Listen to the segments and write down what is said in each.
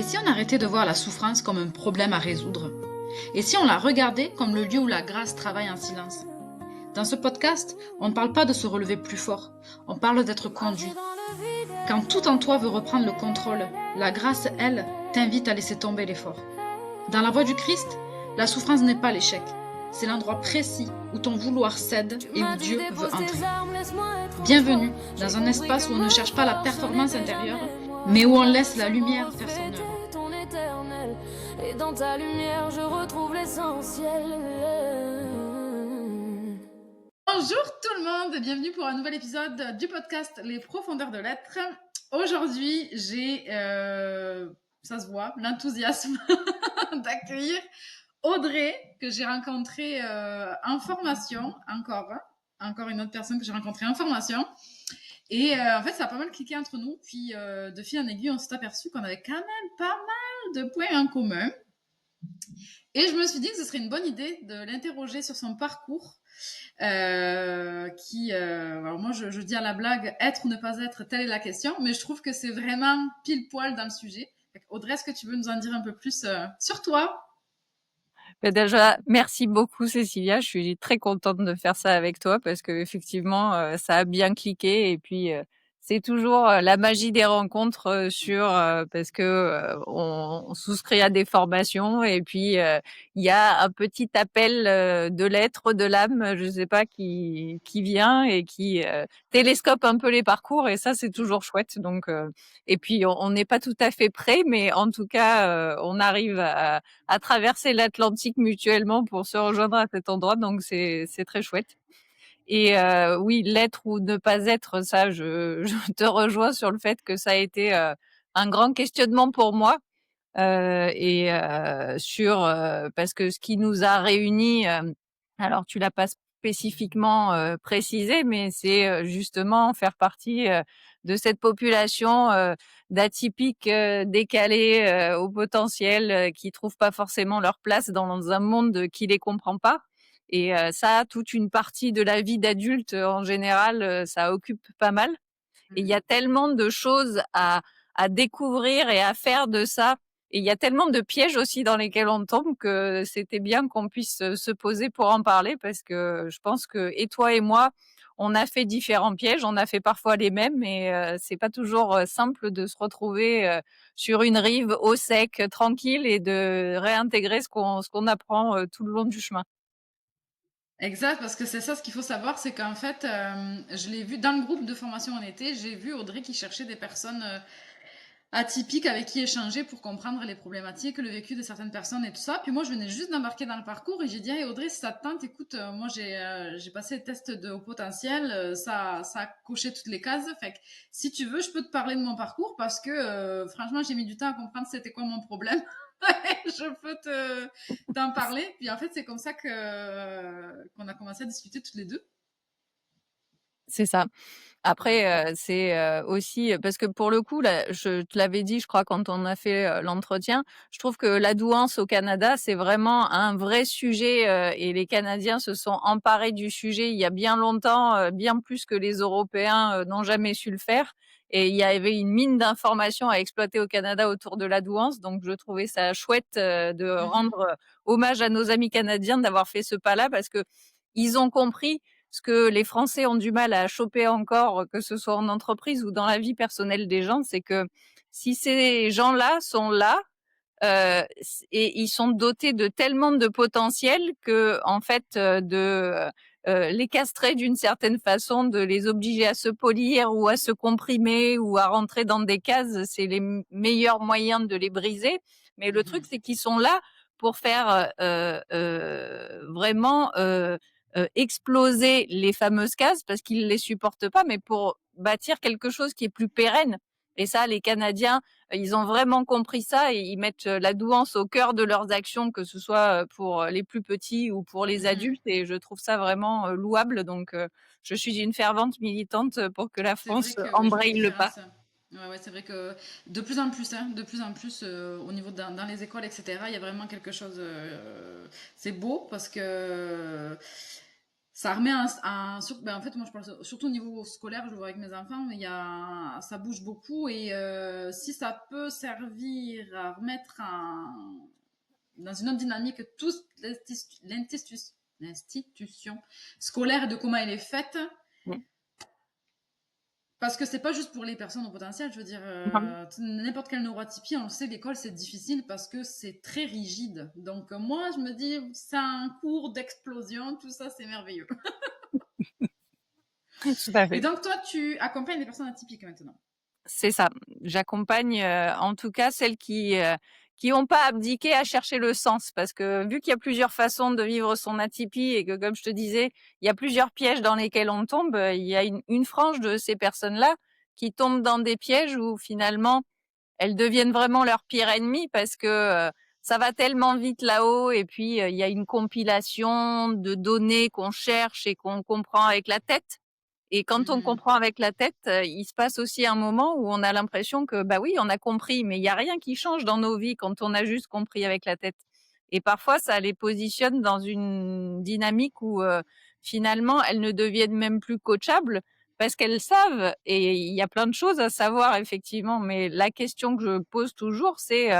Et si on arrêtait de voir la souffrance comme un problème à résoudre? Et si on la regardait comme le lieu où la grâce travaille en silence? Dans ce podcast, on ne parle pas de se relever plus fort, on parle d'être conduit. Quand tout en toi veut reprendre le contrôle, la grâce, elle, t'invite à laisser tomber l'effort. Dans la voie du Christ, la souffrance n'est pas l'échec, c'est l'endroit précis où ton vouloir cède et où Dieu veut entrer. Bienvenue dans un espace où on ne cherche pas la performance intérieure, mais où on laisse la lumière faire son œuvre. Et dans ta lumière, je retrouve l'essentiel. Bonjour tout le monde, bienvenue pour un nouvel épisode du podcast Les Profondeurs de l'Être. Aujourd'hui, j'ai, ça se voit, l'enthousiasme d'accueillir Audrey, que j'ai rencontrée en formation, encore une autre personne que j'ai rencontrée en formation. Et en fait, ça a pas mal cliqué entre nous. Puis, de fil en aiguille, on s'est aperçu qu'on avait quand même pas mal de points en commun. Et je me suis dit que ce serait une bonne idée de l'interroger sur son parcours. Alors moi, je dis à la blague, être ou ne pas être, telle est la question. Mais je trouve que c'est vraiment pile poil dans le sujet. Audrey, est-ce que tu veux nous en dire un peu plus sur toi? Déjà, merci beaucoup Cécilia. Je suis très contente de faire ça avec toi parce que effectivement, ça a bien cliqué et puis c'est toujours la magie des rencontres parce que on souscrit à des formations et puis il y a un petit appel de l'être, de l'âme, je sais pas qui vient et qui télescope un peu les parcours et ça c'est toujours chouette. Donc et puis on n'est pas tout à fait prêt, mais en tout cas on arrive à traverser l'Atlantique mutuellement pour se rejoindre à cet endroit, donc c'est très chouette. Et oui, l'être ou ne pas être, ça, je te rejoins sur le fait que ça a été un grand questionnement pour moi. Parce que ce qui nous a réunis, alors tu l'as pas spécifiquement précisé, mais c'est justement faire partie de cette population d'atypiques décalés au potentiel qui trouvent pas forcément leur place dans un monde qui les comprend pas. Et ça, toute une partie de la vie d'adulte en général, ça occupe pas mal. Et il y a tellement de choses à découvrir et à faire de ça. Et il y a tellement de pièges aussi dans lesquels on tombe que c'était bien qu'on puisse se poser pour en parler parce que je pense que et toi et moi, on a fait différents pièges, on a fait parfois les mêmes, mais c'est pas toujours simple de se retrouver sur une rive au sec, tranquille et de réintégrer ce qu'on apprend tout le long du chemin. Exact, parce que c'est ça, ce qu'il faut savoir, c'est qu'en fait, je l'ai vu dans le groupe de formation en été, j'ai vu Audrey qui cherchait des personnes atypiques avec qui échanger pour comprendre les problématiques, le vécu de certaines personnes et tout ça. Puis moi, je venais juste d'embarquer dans le parcours et j'ai dit, hey Audrey, si ça te tente, écoute, moi j'ai passé le test de haut potentiel, ça a coché toutes les cases. Fait que si tu veux, je peux te parler de mon parcours parce que franchement, j'ai mis du temps à comprendre c'était quoi mon problème. Je peux t'en parler. Puis en fait, c'est comme ça que qu'on a commencé à discuter toutes les deux. C'est ça. Après, c'est aussi parce que pour le coup, là, je te l'avais dit, je crois, quand on a fait l'entretien, je trouve que la douance au Canada, c'est vraiment un vrai sujet et les Canadiens se sont emparés du sujet il y a bien longtemps, bien plus que les Européens n'ont jamais su le faire. Et il y avait une mine d'informations à exploiter au Canada autour de la douance, donc je trouvais ça chouette de Mhm. rendre hommage à nos amis canadiens d'avoir fait ce pas-là parce que ils ont compris ce que les Français ont du mal à choper encore, que ce soit en entreprise ou dans la vie personnelle des gens, c'est que si ces gens-là sont là, et ils sont dotés de tellement de potentiel que, en fait, les castrer d'une certaine façon, de les obliger à se polir ou à se comprimer ou à rentrer dans des cases, c'est les meilleurs moyens de les briser. Mais le truc, Mhm. c'est qu'ils sont là pour faire vraiment exploser les fameuses cases parce qu'ils les supportent pas, mais pour bâtir quelque chose qui est plus pérenne. Et ça, les Canadiens, ils ont vraiment compris ça et ils mettent la douance au cœur de leurs actions, que ce soit pour les plus petits ou pour les Mhm. adultes. Et je trouve ça vraiment louable. Donc, je suis une fervente militante pour que la C'est vrai France que ouais, je vois la embraye le pas. différence. Ouais, ouais, c'est vrai que de plus en plus, hein, de plus en plus au niveau dans les écoles, etc., il y a vraiment quelque chose. C'est beau parce que Ça remet ben, en fait, moi, je parle surtout au niveau scolaire, je le vois avec mes enfants, mais ça bouge beaucoup et si ça peut servir à remettre dans une autre dynamique toute l'institution scolaire et de comment elle est faite, Mm. parce que c'est pas juste pour les personnes au potentiel, je veux dire, n'importe quelle neuroatypie, on le sait, l'école c'est difficile parce que c'est très rigide. Donc moi, je me dis, c'est un cours d'explosion, tout ça, c'est merveilleux. Tout à Et fait. donc toi, tu accompagnes des personnes atypiques maintenant. C'est ça. J'accompagne, en tout cas celles qui ont pas abdiqué à chercher le sens parce que vu qu'il y a plusieurs façons de vivre son atypie et que comme je te disais, il y a plusieurs pièges dans lesquels on tombe, il y a une frange de ces personnes-là qui tombent dans des pièges où finalement elles deviennent vraiment leur pire ennemi parce que, ça va tellement vite là-haut et puis, il y a une compilation de données qu'on cherche et qu'on comprend avec la tête et quand on Mhm, comprend avec la tête, il se passe aussi un moment où on a l'impression que, bah oui, on a compris, mais il y a rien qui change dans nos vies quand on a juste compris avec la tête. Et parfois, ça les positionne dans une dynamique où, finalement, elles ne deviennent même plus coachables parce qu'elles savent et il y a plein de choses à savoir effectivement, mais la question que je pose toujours, c'est,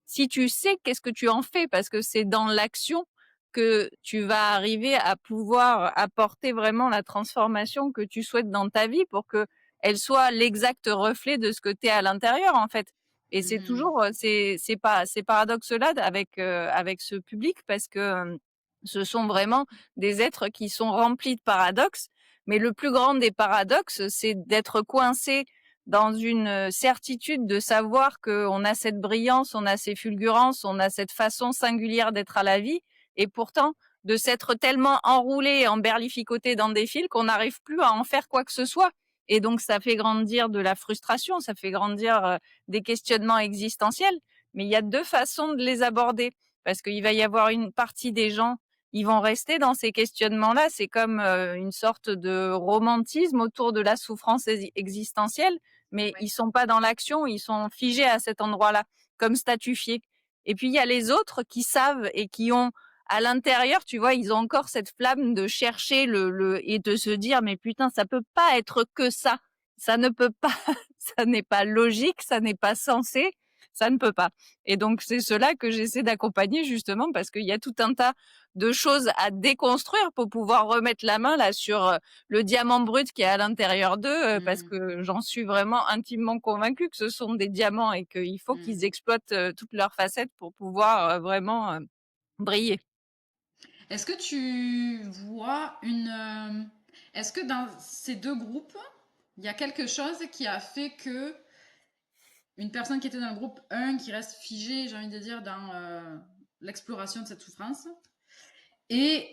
si tu sais, qu'est-ce que tu en fais? Parce que c'est dans l'action que tu vas arriver à pouvoir apporter vraiment la transformation que tu souhaites dans ta vie pour que elle soit l'exact reflet de ce que tu es à l'intérieur en fait. Et c'est mhm, toujours c'est pas ces paradoxes là avec ce public parce que ce sont vraiment des êtres qui sont remplis de paradoxes, mais le plus grand des paradoxes, c'est d'être coincé dans une certitude de savoir qu'on a cette brillance, on a ces fulgurances, on a cette façon singulière d'être à la vie et pourtant de s'être tellement enroulé et emberlificoté dans des fils qu'on n'arrive plus à en faire quoi que ce soit. Et donc ça fait grandir de la frustration, ça fait grandir des questionnements existentiels. Mais il y a deux façons de les aborder parce qu'il va y avoir une partie des gens, ils vont rester dans ces questionnements-là. C'est comme une sorte de romantisme autour de la souffrance existentielle, mais ouais. ils sont pas dans l'action, ils sont figés à cet endroit-là, comme statufiés. Et puis il y a les autres qui savent et qui ont à l'intérieur, tu vois, ils ont encore cette flamme de chercher et de se dire, mais putain, ça peut pas être que ça. Ça ne peut pas, ça n'est pas logique, ça n'est pas sensé, ça ne peut pas. Et donc, c'est cela que j'essaie d'accompagner justement parce qu'il y a tout un tas de choses à déconstruire pour pouvoir remettre la main là sur le diamant brut qui est à l'intérieur d'eux parce Mhm, que j'en suis vraiment intimement convaincue que ce sont des diamants et qu'il faut qu'ils mhm. exploitent toutes leurs facettes pour pouvoir vraiment briller. Est-ce que tu vois est-ce que dans ces deux groupes, il y a quelque chose qui a fait que une personne qui était dans le groupe 1 qui reste figée, j'ai envie de dire, dans l'exploration de cette souffrance, et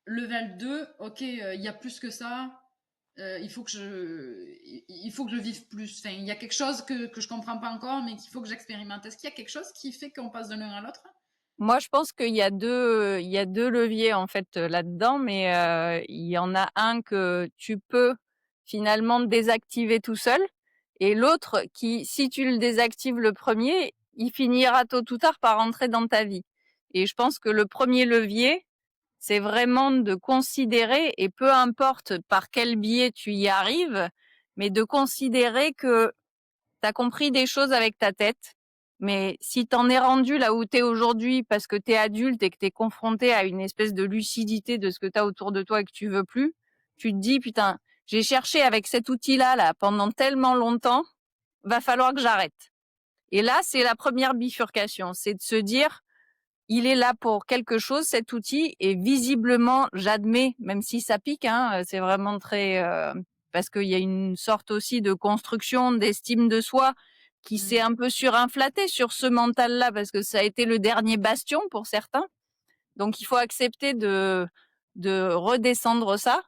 level 2, ok, il y a plus que ça, il faut que je vive plus. Enfin, il y a quelque chose que je comprends pas encore, mais qu'il faut que j'expérimente. Est-ce qu'il y a quelque chose qui fait qu'on passe de l'un à l'autre? Moi, je pense il y a deux leviers en fait là-dedans, mais il y en a un que tu peux finalement désactiver tout seul, et l'autre qui, si tu le désactives le premier, il finira tôt ou tard par rentrer dans ta vie. Et je pense que le premier levier, c'est vraiment de considérer, et peu importe par quel biais tu y arrives, mais de considérer que t'as compris des choses avec ta tête, mais si t'en es rendu là où t'es aujourd'hui parce que t'es adulte et que t'es confronté à une espèce de lucidité de ce que t'as autour de toi et que tu veux plus, tu te dis, putain, j'ai cherché avec cet outil-là, là, pendant tellement longtemps, va falloir que j'arrête. Et là, c'est la première bifurcation, c'est de se dire, il est là pour quelque chose, cet outil, et visiblement, j'admets, même si ça pique, hein, c'est vraiment très parce qu'il y a une sorte aussi de construction, d'estime de soi qui s'est Mm. un peu surinflatée sur ce mental-là, parce que ça a été le dernier bastion pour certains. Donc il faut accepter de redescendre ça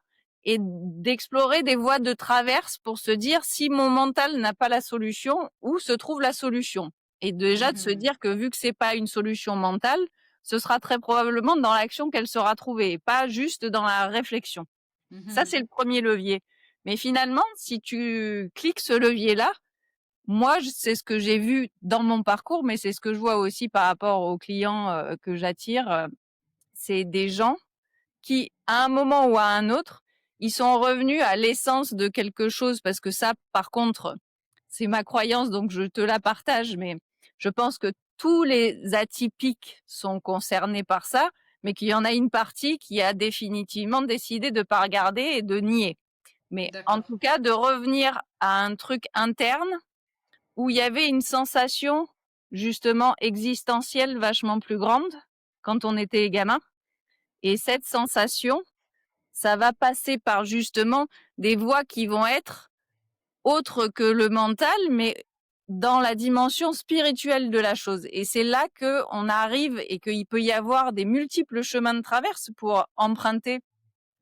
et d'explorer des voies de traverse pour se dire si mon mental n'a pas la solution, où se trouve la solution. Et déjà de se Mhm. dire que vu que c'est pas une solution mentale, ce sera très probablement dans l'action qu'elle sera trouvée et pas juste dans la réflexion. Ça, Mhm. c'est le premier levier. Mais finalement, si tu cliques ce levier-là, moi, c'est ce que j'ai vu dans mon parcours, mais c'est ce que je vois aussi par rapport aux clients que j'attire. C'est des gens qui, à un moment ou à un autre, ils sont revenus à l'essence de quelque chose, parce que ça, par contre, c'est ma croyance, donc je te la partage, mais je pense que tous les atypiques sont concernés par ça, mais qu'il y en a une partie qui a définitivement décidé de pas regarder et de nier. Mais en D'accord. tout cas, de revenir à un truc interne où il y avait une sensation justement existentielle vachement plus grande quand on était gamin. Et cette sensation, ça va passer par justement des voies qui vont être autres que le mental, mais dans la dimension spirituelle de la chose. Et c'est là que on arrive et qu'il peut y avoir des multiples chemins de traverse pour emprunter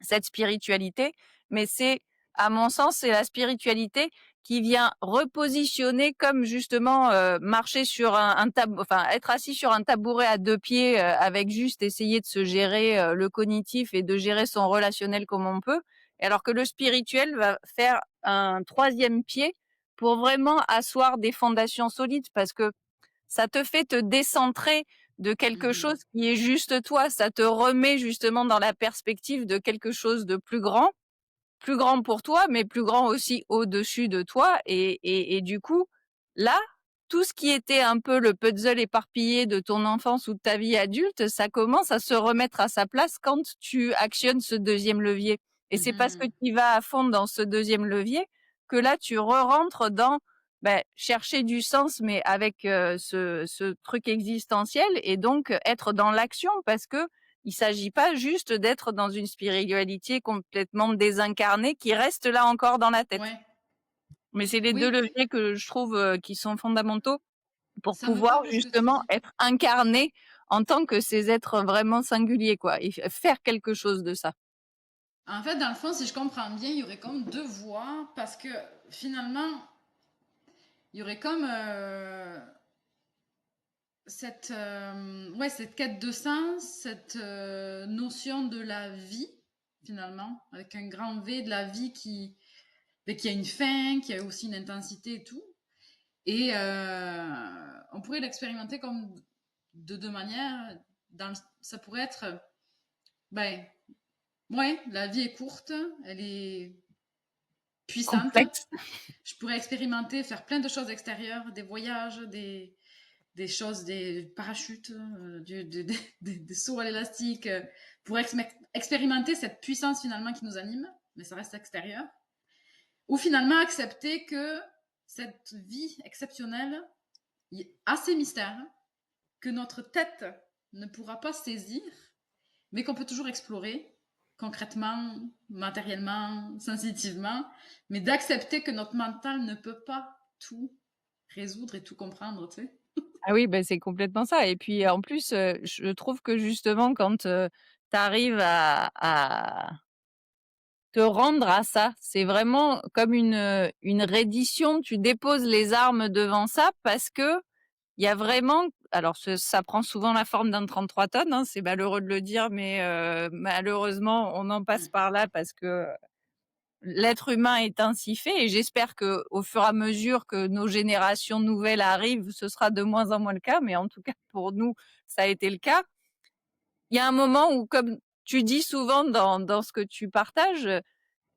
cette spiritualité. Mais c'est, à mon sens, c'est la spiritualité qui vient repositionner comme justement marcher sur un enfin être assis sur un tabouret à deux pieds avec juste essayer de se gérer le cognitif et de gérer son relationnel comme on peut. Alors que le spirituel va faire un troisième pied pour vraiment asseoir des fondations solides, parce que ça te fait te décentrer de quelque Mhm. chose qui est juste toi. Ça te remet justement dans la perspective de quelque chose de plus grand pour toi, mais plus grand aussi au-dessus de toi. Et du coup, là, tout ce qui était un peu le puzzle éparpillé de ton enfance ou de ta vie adulte, ça commence à se remettre à sa place quand tu actionnes ce deuxième levier. Et c'est parce que Mhm. tu vas à fond dans ce deuxième levier que là, tu re-rentres dans chercher du sens, mais avec ce truc existentiel, et donc être dans l'action, parce que il s'agit pas juste d'être dans une spiritualité complètement désincarnée qui reste là encore dans la tête. Ouais. Mais c'est les deux Oui, leviers que je trouve qui sont fondamentaux pour ça me pouvoir parle ce que tu justement dis. être incarné en tant que ces êtres vraiment singuliers, quoi, et faire quelque chose de ça. En fait, dans le fond, si je comprends bien, il y aurait comme deux voies parce que finalement, il y aurait comme cette quête de sens, cette notion de la vie, finalement, avec un grand V de la vie qui a une fin, qui a aussi une intensité et tout. Et on pourrait l'expérimenter comme de deux manières. Ça pourrait être, ben, ouais, la vie est courte, elle est puissante. Complexe. Je pourrais expérimenter, faire plein de choses extérieures, des voyages, des choses, des parachutes, des sauts à l'élastique, pour expérimenter cette puissance finalement qui nous anime, mais ça reste extérieur. Ou finalement accepter que cette vie exceptionnelle a ses mystères, que notre tête ne pourra pas saisir, mais qu'on peut toujours explorer concrètement, matériellement, sensitivement, mais d'accepter que notre mental ne peut pas tout résoudre et tout comprendre, tu sais. Ah oui, c'est complètement ça. Et puis en plus, je trouve que justement quand tu arrives à te rendre à ça, c'est vraiment comme une reddition. Tu déposes les armes devant ça, parce que il y a vraiment, alors ça prend souvent la forme d'un 33 tonnes, hein, c'est malheureux de le dire, mais malheureusement, on en passe Ouais. par là, parce que l'être humain est ainsi fait. Et j'espère que au fur et à mesure que nos générations nouvelles arrivent, ce sera de moins en moins le cas, mais en tout cas pour nous, ça a été le cas. Il y a un moment où, comme tu dis souvent dans ce que tu partages,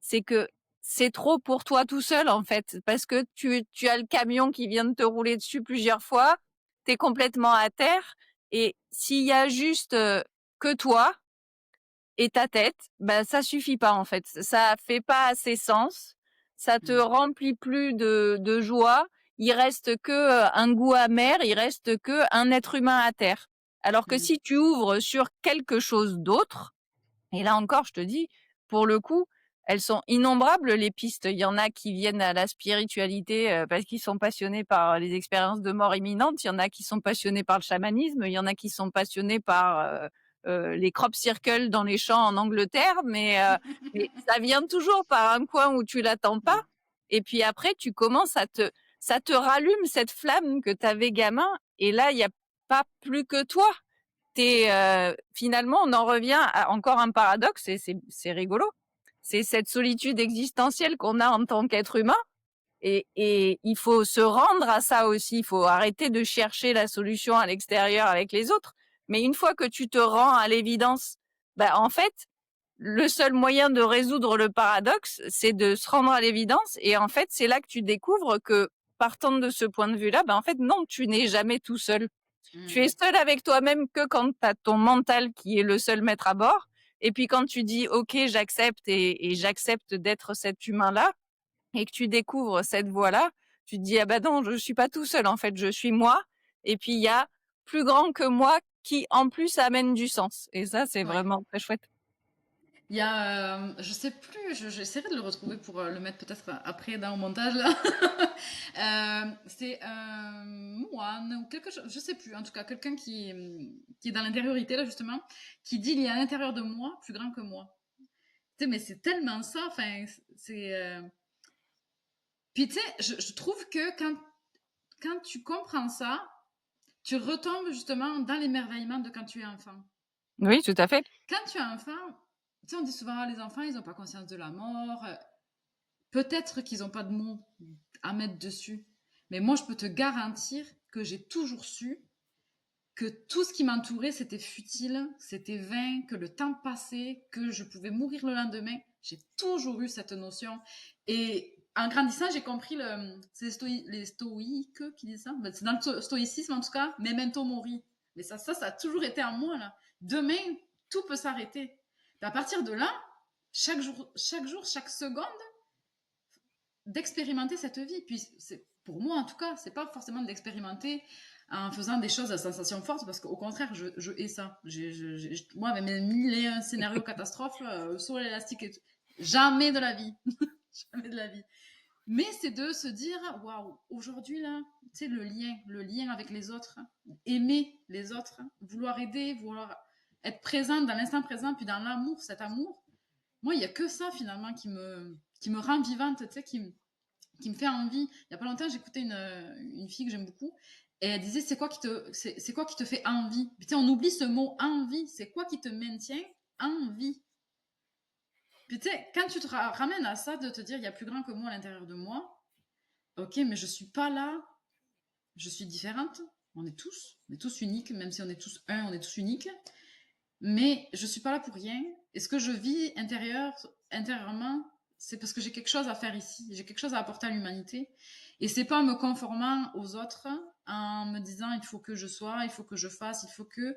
c'est que c'est trop pour toi tout seul, en fait, parce que tu as le camion qui vient de te rouler dessus plusieurs fois, tu es complètement à terre, et s'il y a juste que toi et ta tête, ça suffit pas, en fait. Ça fait pas assez sens, ça te Mm. remplit plus de joie, il reste que un goût amer, il reste que un être humain à terre. Alors que Mm. si tu ouvres sur quelque chose d'autre, et là encore, je te dis, pour le coup, elles sont innombrables, les pistes. Il y en a qui viennent à la spiritualité parce qu'ils sont passionnés par les expériences de mort imminente. Il y en a qui sont passionnés par le chamanisme. Il y en a qui sont passionnés par les crop circles dans les champs en Angleterre. Mais ça vient toujours par un coin où tu l'attends pas. Mm. Et puis après, tu commences ça te rallume cette flamme que tu avais gamin. Et là, il n'y a pas plus que toi. Finalement, on en revient à encore un paradoxe, et c'est rigolo. C'est cette solitude existentielle qu'on a en tant qu'être humain, et il faut se rendre à ça aussi. Il faut arrêter de chercher la solution à l'extérieur avec les autres. Mais une fois que tu te rends à l'évidence, en fait, le seul moyen de résoudre le paradoxe, c'est de se rendre à l'évidence. Et en fait, c'est là que tu découvres que, partant de ce point de vue-là, en fait, non, tu n'es jamais tout seul. Tu es seul avec toi-même que quand tu as ton mental qui est le seul maître à bord. Et puis quand tu dis, OK, j'accepte et j'accepte d'être cet humain-là, et que tu découvres cette voie-là, tu te dis, ah ben non, je suis pas tout seul, en fait, je suis moi. Et puis il y a plus grand que moi qui, en plus, amène du sens. Et ça, c'est Ouais. vraiment très chouette. Il y a, je sais plus, j'essaierai de le retrouver pour le mettre peut-être après dans le montage là. C'est un moine ou quelque chose, je sais plus. En tout cas, quelqu'un qui est dans l'intériorité là justement, qui dit il y a à l'intérieur de moi plus grand que moi. Tu sais, mais c'est tellement ça. Enfin, c'est. Puis tu sais, je trouve que quand tu comprends ça, tu retombes justement dans l'émerveillement de quand tu es enfant. Oui, tout à fait. Quand tu es enfant, tu sais, on dit souvent, ah, les enfants, ils n'ont pas conscience de la mort. Peut-être qu'ils n'ont pas de mots à mettre dessus. Mais moi, je peux te garantir que j'ai toujours su que tout ce qui m'entourait, c'était futile, c'était vain, que le temps passait, que je pouvais mourir le lendemain. J'ai toujours eu cette notion. Et en grandissant, j'ai compris c'est les stoïques qui disent ça. Ben, c'est dans le stoïcisme, en tout cas, memento mori. Mais ça a toujours été en moi, là. Demain, tout peut s'arrêter. Et à partir de là, chaque seconde, d'expérimenter cette vie. Puis, pour moi, en tout cas, c'est pas forcément d'expérimenter en faisant des choses à sensation forte, parce qu'au contraire, je hais ça. Moi, avec mes mille et un scénarios catastrophes, sur l'élastique et tout, jamais de la vie. Jamais de la vie. Mais c'est de se dire, waouh, aujourd'hui, là, tu sais, le lien avec les autres, aimer les autres, vouloir aider, vouloir être présent dans l'instant présent, puis dans l'amour, cet amour. Moi, il y a que ça, finalement, qui me rend vivante, tu sais, qui me fait envie. Il y a pas longtemps, j'écoutais une fille que j'aime beaucoup, et elle disait, c'est quoi qui te fait envie? Puis, tu sais, on oublie ce mot envie. C'est quoi qui te maintient en vie? Puis, tu sais, quand tu te ramènes à ça, de te dire, il y a plus grand que moi à l'intérieur de moi, ok, mais je suis pas là, je suis différente. On est tous uniques, même si on est tous un, on est tous uniques. Mais je suis pas là pour rien. Et ce que je vis intérieurement, c'est parce que j'ai quelque chose à faire ici. J'ai quelque chose à apporter à l'humanité. Et c'est pas en me conformant aux autres, en me disant il faut que je sois, il faut que je fasse, il faut que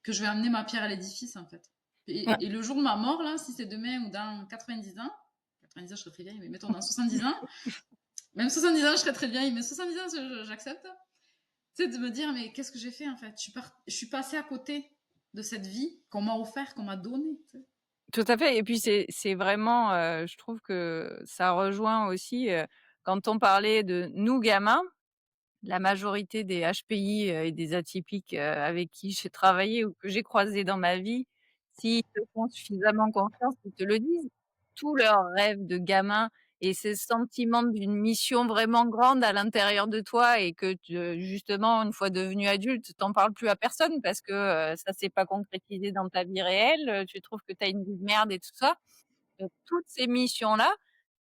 je vais amener ma pierre à l'édifice, en fait. Et le jour de ma mort, là, si c'est demain ou dans 90 ans, 90 ans, je serai très vieille, mais mettons dans 70 ans, même 70 ans, je serai très vieille, mais 70 ans, j'accepte. Tu sais, de me dire, mais qu'est-ce que j'ai fait, en fait? Je suis passée à côté de cette vie qu'on m'a offert, qu'on m'a donnée. Tu sais. Tout à fait. Et puis c'est vraiment, je trouve que ça rejoint aussi, quand on parlait de nous gamins, la majorité des HPI, et des atypiques, avec qui j'ai travaillé ou que j'ai croisés dans ma vie, s'ils te font suffisamment confiance, ils te le disent. Tous leurs rêves de gamins et ce sentiment d'une mission vraiment grande à l'intérieur de toi et que justement, une fois devenu adulte, t'en parles plus à personne parce que, ça s'est pas concrétisé dans ta vie réelle, tu trouves que tu as une vie de merde et tout ça. Donc toutes ces missions-là,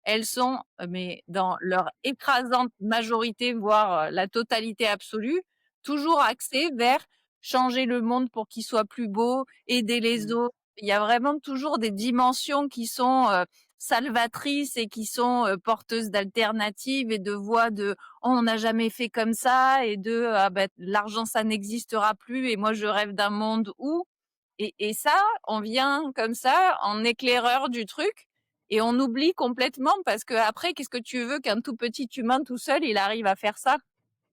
elles sont, mais dans leur écrasante majorité, voire, la totalité absolue, toujours axées vers changer le monde pour qu'il soit plus beau, aider les Mm. autres. Il y a vraiment toujours des dimensions qui sont, salvatrices et qui sont, porteuses d'alternatives et de voies de: «Oh, on n'a jamais fait comme ça» et de: «Ah bah, l'argent, ça n'existera plus et moi je rêve d'un monde où» et ça, on vient comme ça en éclaireur du truc et on oublie complètement parce que après, qu'est-ce que tu veux qu'un tout petit humain tout seul, il arrive à faire ça?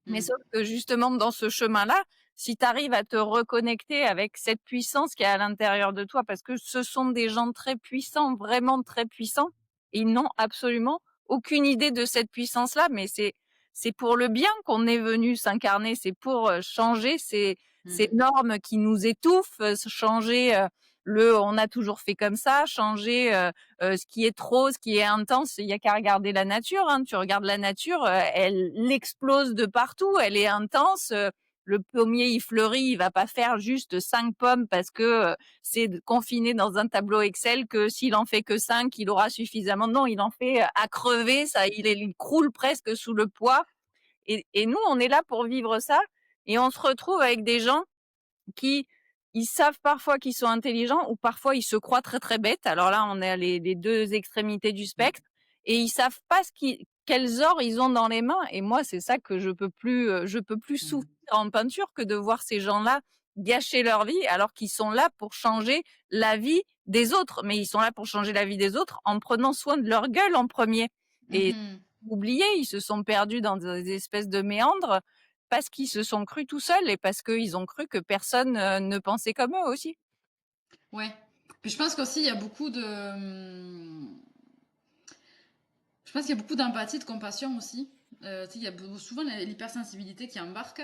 Mais Mm. sauf que justement dans ce chemin-là, si tu arrives à te reconnecter avec cette puissance qui est à l'intérieur de toi, parce que ce sont des gens très puissants, vraiment très puissants, et ils n'ont absolument aucune idée de cette puissance-là, mais c'est pour le bien qu'on est venu s'incarner, c'est pour changer ces Mm. normes qui nous étouffent, changer le on a toujours fait comme ça, changer ce qui est trop, ce qui est intense, il y a qu'à regarder la nature. Hein. Tu regardes la nature, elle explose de partout, elle est intense. Le pommier, il fleurit, il va pas faire juste 5 pommes parce que c'est confiné dans un tableau Excel que s'il en fait que 5, il aura suffisamment. Non, il en fait à crever, ça, il croule presque sous le poids. Et nous, on est là pour vivre ça et on se retrouve avec des gens qui ils savent parfois qu'ils sont intelligents ou parfois ils se croient très très bêtes. Alors là, on est à les deux extrémités du Mmh. spectre et ils savent pas quels ors ils ont dans les mains. Et moi, c'est ça que je peux plus Mmh. souffrir en peinture que de voir ces gens-là gâcher leur vie alors qu'ils sont là pour changer la vie des autres. Mais ils sont là pour changer la vie des autres en prenant soin de leur gueule en premier. Et Mmh. oublié, ils se sont perdus dans des espèces de méandres parce qu'ils se sont crus tout seuls et parce qu'ils ont cru que personne ne pensait comme eux aussi. Ouais. Puis je pense qu'aussi il y a beaucoup de, je pense qu'il y a beaucoup d'empathie, de compassion aussi. Tu sais, il y a souvent l'hypersensibilité qui embarque.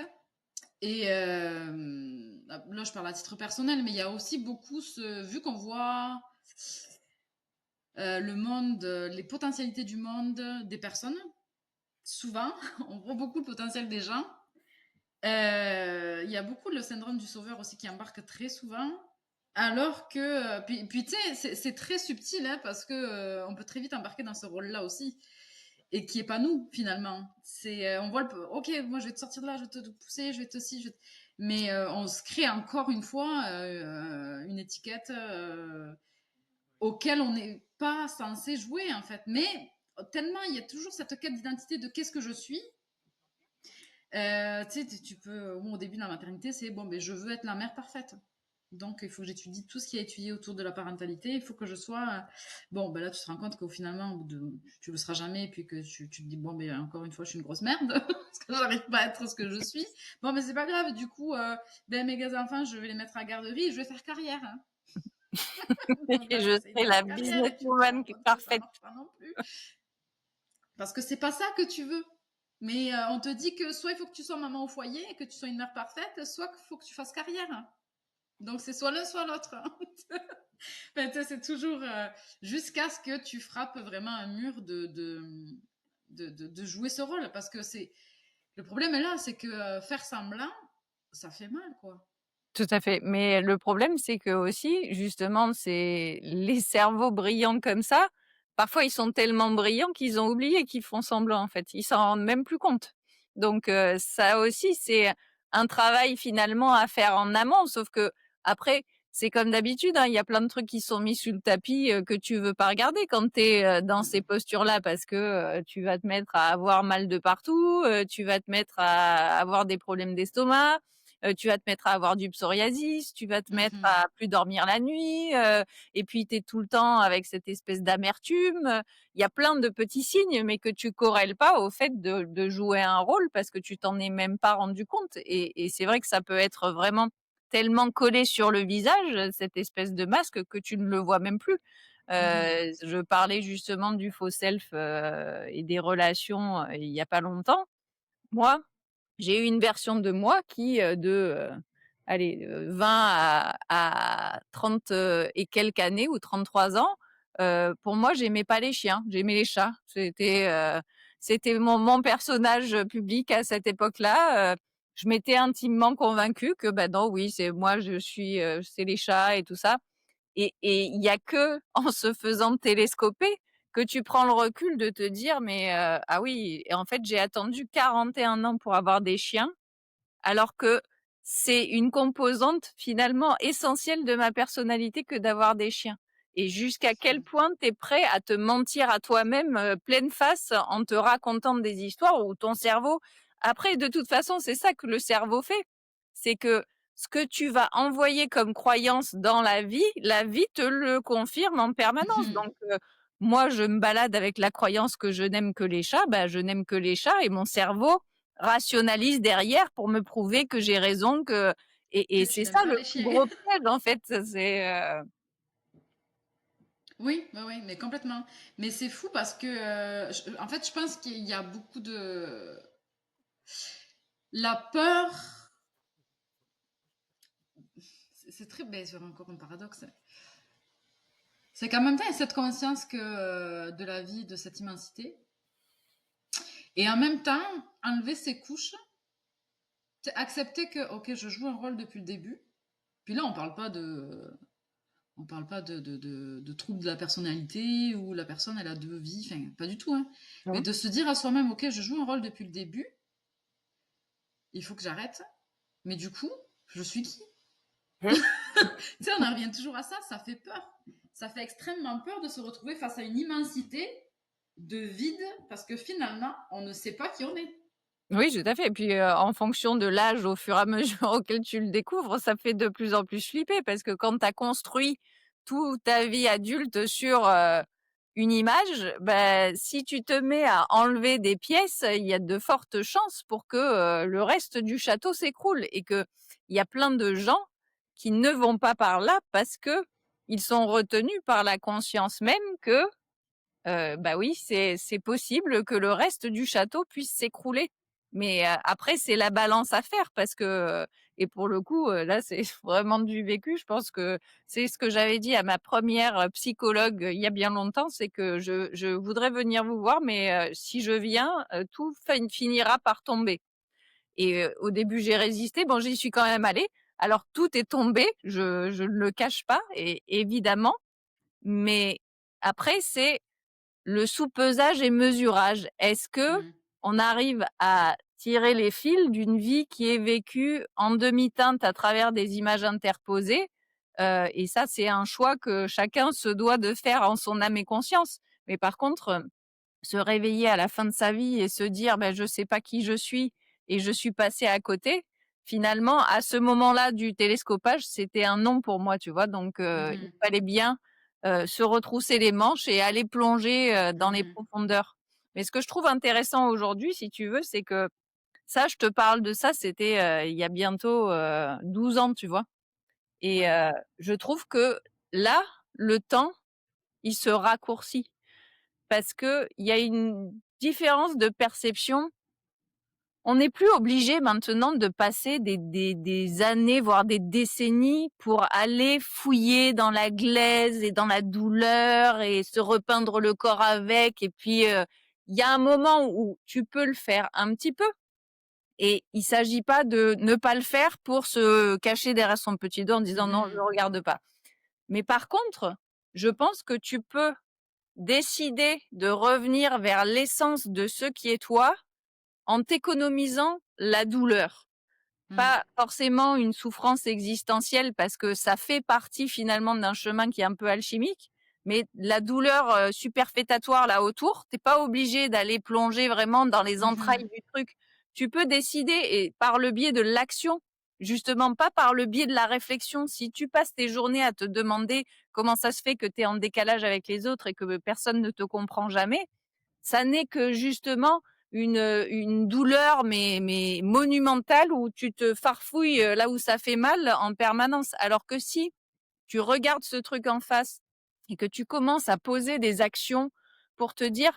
Et là, je parle à titre personnel, mais il y a aussi beaucoup vu qu'on voit le monde, les potentialités du monde des personnes. Souvent, on voit beaucoup le potentiel des gens. Il y a beaucoup le syndrome du sauveur aussi qui embarque très souvent. Alors que, puis tu sais, c'est très subtil, hein, parce que on peut très vite embarquer dans ce rôle-là aussi, et qui est pas nous finalement. On voit ok, moi je vais te sortir de là, je vais te pousser, je vais te si, mais on se crée encore une fois une étiquette auquel on n'est pas censé jouer en fait. Mais tellement il y a toujours cette quête d'identité de qu'est-ce que je suis. Tu sais, tu peux, bon, au début de la maternité, c'est bon, ben je veux être la mère parfaite. Donc, il faut que j'étudie tout ce qui est étudié autour de la parentalité. Il faut que je sois. Bon, ben là, tu te rends compte qu'au finalement, tu le seras jamais. Et puis que tu te dis, bon, ben encore une fois, je suis une grosse merde. Parce que j'arrive pas à être ce que je suis. Bon, mais c'est pas grave. Du coup, ben, mes gars enfants, je vais les mettre à garderie et je vais faire carrière. Hein. Donc là, Et tu je essayes de serai la faire carrière et tu te rends businesswoman compte que ça parfaite. marche pas non plus. Parce que c'est pas ça que tu veux. Mais on te dit que soit il faut que tu sois maman au foyer et que tu sois une mère parfaite, soit qu'il faut que tu fasses carrière. Donc c'est soit l'un, soit l'autre. Ben, c'est toujours jusqu'à ce que tu frappes vraiment un mur de jouer ce rôle. Parce que le problème est là, c'est que faire semblant, ça fait mal, quoi. Tout à fait. Mais le problème, c'est que aussi, justement, c'est les cerveaux brillants comme ça. Parfois, ils sont tellement brillants qu'ils ont oublié qu'ils font semblant, en fait. Ils s'en rendent même plus compte. Donc, ça aussi, c'est un travail finalement à faire en amont. Sauf que après, c'est comme d'habitude, hein, il y a plein de trucs qui sont mis sur le tapis que tu veux pas regarder quand tu es dans ces postures-là parce que tu vas te mettre à avoir mal de partout, tu vas te mettre à avoir des problèmes d'estomac, tu vas te mettre à avoir du psoriasis, tu vas te mettre Mhm. à plus dormir la nuit, et puis tu es tout le temps avec cette espèce d'amertume. Il y a plein de petits signes, mais que tu corrèles pas au fait de jouer un rôle parce que tu t'en es même pas rendu compte. Et c'est vrai que ça peut être vraiment tellement collé sur le visage, cette espèce de masque, que tu ne le vois même plus. Mhm. Je parlais justement du faux self et des relations il y a pas longtemps. Moi, j'ai eu une version de moi qui, allez, 20 à 30, et quelques années ou 33 ans, pour moi, j'aimais pas les chiens, j'aimais les chats. C'était mon personnage public à cette époque-là. Je m'étais intimement convaincue que, bah, non, oui, c'est moi, c'est les chats et tout ça. Et il y a que en se faisant télescoper que tu prends le recul de te dire: «Mais, ah oui, et en fait, j'ai attendu 41 ans pour avoir des chiens, alors que c'est une composante finalement essentielle de ma personnalité que d'avoir des chiens». Et jusqu'à quel point tu es prêt à te mentir à toi-même, pleine face en te racontant des histoires où ton cerveau après de toute façon, c'est ça que le cerveau fait. C'est que ce que tu vas envoyer comme croyance dans la vie te le confirme en permanence. Mhm. Donc, moi, je me balade avec la croyance que je n'aime que les chats, bah, je n'aime que les chats et mon cerveau rationalise derrière pour me prouver que j'ai raison, et Que tu c'est n'aimes ça pas le les plus chiens. gros piège en fait, Oui, oui, oui, mais complètement. Mais c'est fou parce que, en fait, je pense qu'il y a beaucoup de... La peur, c'est très... Ben, c'est encore un paradoxe. C'est qu'en même temps, il y a cette conscience que, de la vie, de cette immensité. Et en même temps, enlever ces couches, c'est accepter que, ok, je joue un rôle depuis le début. Puis là, on parle pas de troubles de la personnalité où la personne, elle a deux vies. Enfin, pas du tout, hein. Mais Mmh. de se dire à soi-même, ok, je joue un rôle depuis le début. Il faut que j'arrête. Mais du coup, je suis qui? Tu sais, on en revient toujours à ça, ça fait peur. Ça fait extrêmement peur de se retrouver face à une immensité de vide parce que finalement, on ne sait pas qui on est. Oui, tout à fait. Et puis, en fonction de l'âge, au fur et à mesure auquel tu le découvres, ça fait de plus en plus flipper parce que quand tu as construit toute ta vie adulte sur, une image, bah, si tu te mets à enlever des pièces, il y a de fortes chances pour que, le reste du château s'écroule et qu'il y a plein de gens qui ne vont pas par là parce qu'ils sont retenus par la conscience même que, bah oui, c'est possible que le reste du château puisse s'écrouler. Mais après, c'est la balance à faire parce que, et pour le coup, là, c'est vraiment du vécu. Je pense que c'est ce que j'avais dit à ma première psychologue il y a bien longtemps, c'est que je voudrais venir vous voir, mais si je viens, tout finira par tomber. Et au début, j'ai résisté. Bon, j'y suis quand même allée. Alors tout est tombé, je ne le cache pas, et évidemment. Mais après, c'est le soupesage et mesurage. Est-ce que Mm. on arrive à tirer les fils d'une vie qui est vécue en demi-teinte à travers des images interposées? Et ça, c'est un choix que chacun se doit de faire en son âme et conscience. Mais par contre, se réveiller à la fin de sa vie et se dire ben je sais pas qui je suis et je suis passé à côté, finalement à ce moment-là du télescopage c'était un non pour moi, tu vois. Donc il Mhm. fallait bien se retrousser les manches et aller plonger dans les Mhm. profondeurs. Mais ce que je trouve intéressant aujourd'hui, si tu veux, c'est que ça, je te parle de ça, c'était il y a bientôt 12 ans, tu vois. Et Ouais. je trouve que là, le temps, il se raccourcit parce que il y a une différence de perception. On n'est plus obligé maintenant de passer des années, voire des décennies pour aller fouiller dans la glaise et dans la douleur et se repeindre le corps avec. Et puis, il y a un moment où tu peux le faire un petit peu. Et il s'agit pas de ne pas le faire pour se cacher derrière son petit doigt en disant non, je Mhm. regarde pas. Mais par contre, je pense que tu peux décider de revenir vers l'essence de ce qui est toi en t'économisant la douleur. Mhm. Pas forcément une souffrance existentielle parce que ça fait partie finalement d'un chemin qui est un peu alchimique, mais la douleur superfétatoire là autour, t'es pas obligé d'aller plonger vraiment dans les entrailles Mhm. du truc. Tu peux décider, et par le biais de l'action, justement pas par le biais de la réflexion. Si tu passes tes journées à te demander comment ça se fait que tu es en décalage avec les autres et que personne ne te comprend jamais, ça n'est que justement une douleur mais monumentale où tu te farfouilles là où ça fait mal en permanence. Alors que si tu regardes ce truc en face et que tu commences à poser des actions pour te dire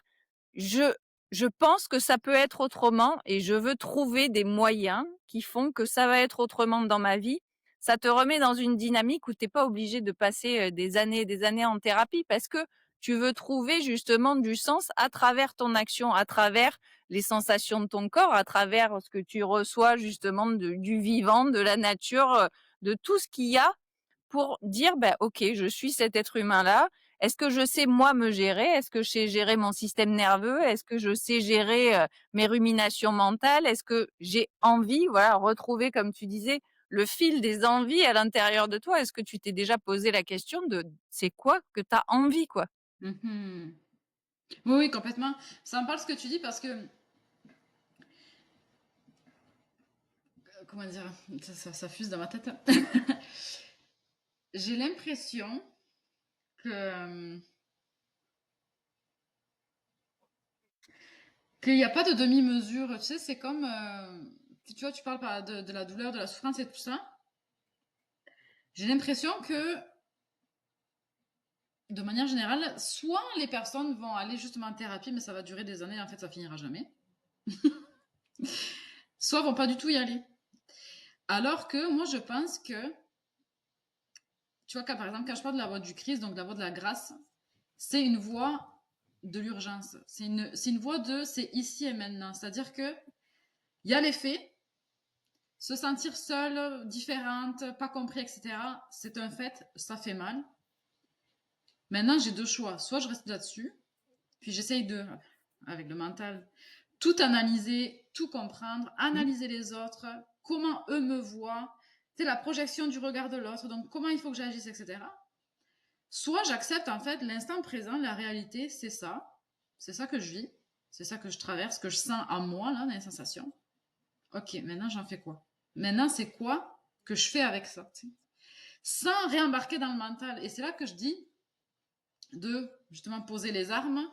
je je pense que ça peut être autrement et je veux trouver des moyens qui font que ça va être autrement dans ma vie. Ça te remet dans une dynamique où t'es pas obligé de passer des années et des années en thérapie parce que tu veux trouver justement du sens à travers ton action, à travers les sensations de ton corps, à travers ce que tu reçois justement du vivant, de la nature, de tout ce qu'il y a pour dire, ben, OK, je suis cet être humain-là. Est-ce que je sais, moi, me gérer? Est-ce que je sais gérer mon système nerveux? Est-ce que je sais gérer mes ruminations mentales? Est-ce que j'ai envie, voilà, retrouver, comme tu disais, le fil des envies à l'intérieur de toi? Est-ce que tu t'es déjà posé la question de c'est quoi que tu as envie, quoi? Mhm. Oui, oui, complètement. Ça me parle ce que tu dis parce que, comment dire, ça fuse dans ma tête. J'ai l'impression que qu'il n'y a pas de demi-mesure. Tu sais, c'est comme, tu vois, tu parles de la douleur, de la souffrance et tout ça. J'ai l'impression que, de manière générale, soit les personnes vont aller justement en thérapie, mais ça va durer des années, en fait, ça finira jamais. Soit vont pas du tout y aller. Alors que moi, je pense que, tu vois, par exemple, quand je parle de la voie du Christ, donc la voie de la grâce, c'est une voie de l'urgence. C'est une voie de c'est ici et maintenant. C'est-à-dire que il y a les faits, se sentir seule, différente, pas compris, etc. C'est un fait, ça fait mal. Maintenant, j'ai deux choix. Soit je reste là-dessus, puis j'essaye de, avec le mental, tout analyser, tout comprendre, Mmh. analyser les autres, comment eux me voient, C'est la projection du regard de l'autre, donc comment il faut que j'agisse, etc. Soit j'accepte en fait l'instant présent, la réalité, c'est ça que je vis, c'est ça que je traverse, que je sens en moi, là, dans les sensations. Ok, maintenant j'en fais quoi? Maintenant, c'est quoi que je fais avec ça? T'sais, sans réembarquer dans le mental. Et c'est là que je dis de justement poser les armes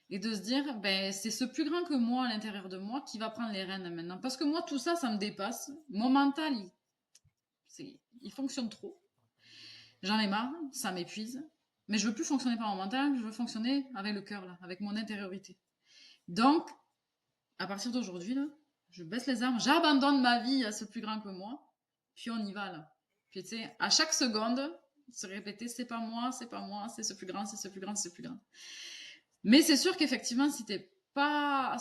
et de se dire, ben, c'est ce plus grand que moi à l'intérieur de moi qui va prendre les rênes maintenant. Parce que moi, tout ça, ça me dépasse. Mon mental, il fonctionne trop. J'en ai marre, ça m'épuise. Mais je veux plus fonctionner par mon mental, je veux fonctionner avec le cœur, là, avec mon intériorité. Donc, à partir d'aujourd'hui, là, je baisse les armes, j'abandonne ma vie à ce plus grand que moi, puis on y va, là. Puis tu sais, à chaque seconde, se répéter, c'est pas moi, c'est pas moi, c'est ce plus grand, c'est ce plus grand, c'est ce plus grand. Mais c'est sûr qu'effectivement, si t'es pas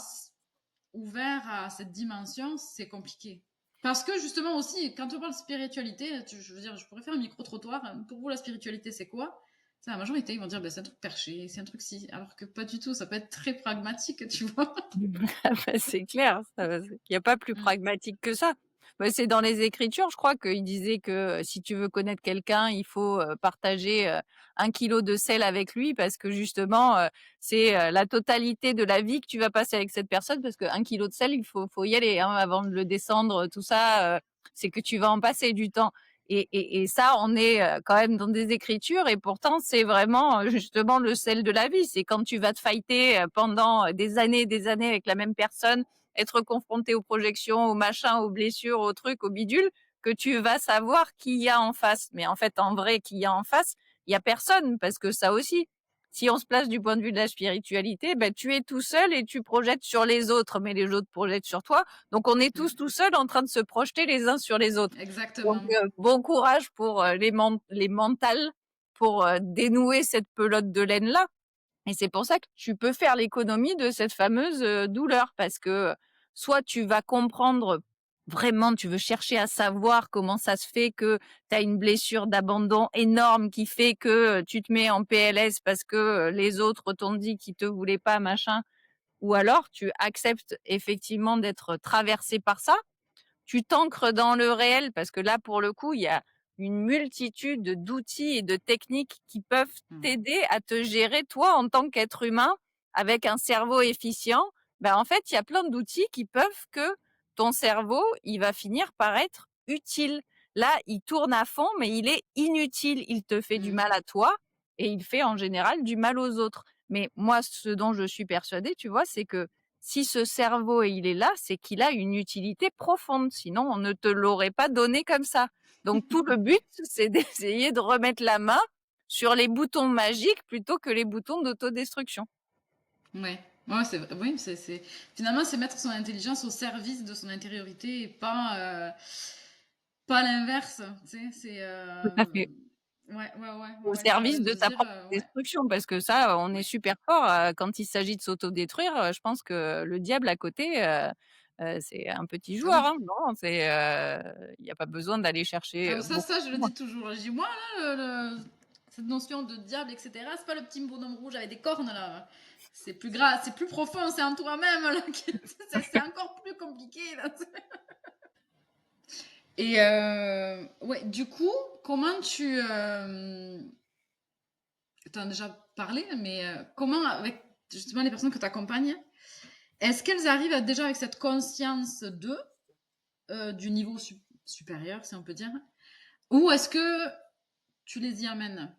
ouvert à cette dimension, c'est compliqué. Parce que justement aussi, quand on parle de spiritualité, je veux dire, je pourrais faire un micro-trottoir. Pour vous, la spiritualité, c'est quoi? Ça, la majorité, ils vont dire, ben, c'est un truc perché, c'est un truc si. Alors que pas du tout, ça peut être très pragmatique, tu vois. C'est clair, il n'y a pas plus Mm. pragmatique que ça. Bah, c'est dans les Écritures, je crois qu'il disait que si tu veux connaître quelqu'un, il faut partager 1 kilo de sel avec lui parce que justement, c'est la totalité de la vie que tu vas passer avec cette personne parce que 1 kilo de sel, faut y aller hein, avant de le descendre, tout ça, c'est que tu vas en passer du temps. Et ça, on est quand même dans des Écritures et pourtant, c'est vraiment justement le sel de la vie. C'est quand tu vas te fighter pendant des années avec la même personne, être confronté aux projections, aux machins, aux blessures, aux trucs, aux bidules, que tu vas savoir qui y a en face. Mais en fait, en vrai, qui y a en face, il y a personne parce que ça aussi, si on se place du point de vue de la spiritualité, ben, tu es tout seul et tu projettes sur les autres, mais les autres projettent sur toi. Donc, on est tous Mm. tout seuls en train de se projeter les uns sur les autres. Donc, Exactement. bon courage pour les mentales pour dénouer cette pelote de laine-là. Et c'est pour ça que tu peux faire l'économie de cette fameuse douleur parce que soit tu vas comprendre vraiment, tu veux chercher à savoir comment ça se fait que tu as une blessure d'abandon énorme qui fait que tu te mets en PLS parce que les autres t'ont dit qu'ils te voulaient pas, machin. Ou alors tu acceptes effectivement d'être traversé par ça, tu t'ancres dans le réel parce que là, pour le coup, il y a une multitude d'outils et de techniques qui peuvent Mm. t'aider à te gérer toi en tant qu'être humain avec un cerveau efficient. Ben, en fait, il y a plein d'outils qui peuvent que ton cerveau, il va finir par être utile. Là, il tourne à fond, mais il est inutile. Il te fait du Mm. mal à toi et il fait en général du mal aux autres. Mais moi, ce dont je suis persuadée, tu vois, c'est que si ce cerveau il est là, c'est qu'il a une utilité profonde. Sinon, on ne te l'aurait pas donné comme ça. Donc, tout le but, c'est d'essayer de remettre la main sur les boutons magiques plutôt que les boutons d'autodestruction. Ouais. Ouais, oui, finalement, c'est mettre son intelligence au service de son intériorité et pas l'inverse. Tu sais, Tout à fait. Au ouais, t'as service raison de de se ta dire, propre ouais, destruction, parce que ça, on est ouais. super fort quand il s'agit de s'autodétruire. Je pense que le diable à côté, c'est un petit Ah joueur. oui. Hein. Non, il n'y a pas besoin d'aller chercher Ah, beaucoup je le plus loin. dis toujours. Je dis, moi, là, cette notion de diable, etc., c'est pas le petit bonhomme rouge avec des cornes, là. C'est plus grave, c'est plus profond, c'est en toi-même, là. C'est encore plus compliqué, là. Et ouais, du coup, comment tu... tu en as déjà parlé, mais comment, avec justement les personnes que tu accompagnes, est-ce qu'elles arrivent déjà avec cette conscience du niveau supérieur, si on peut dire, ou est-ce que tu les y amènes?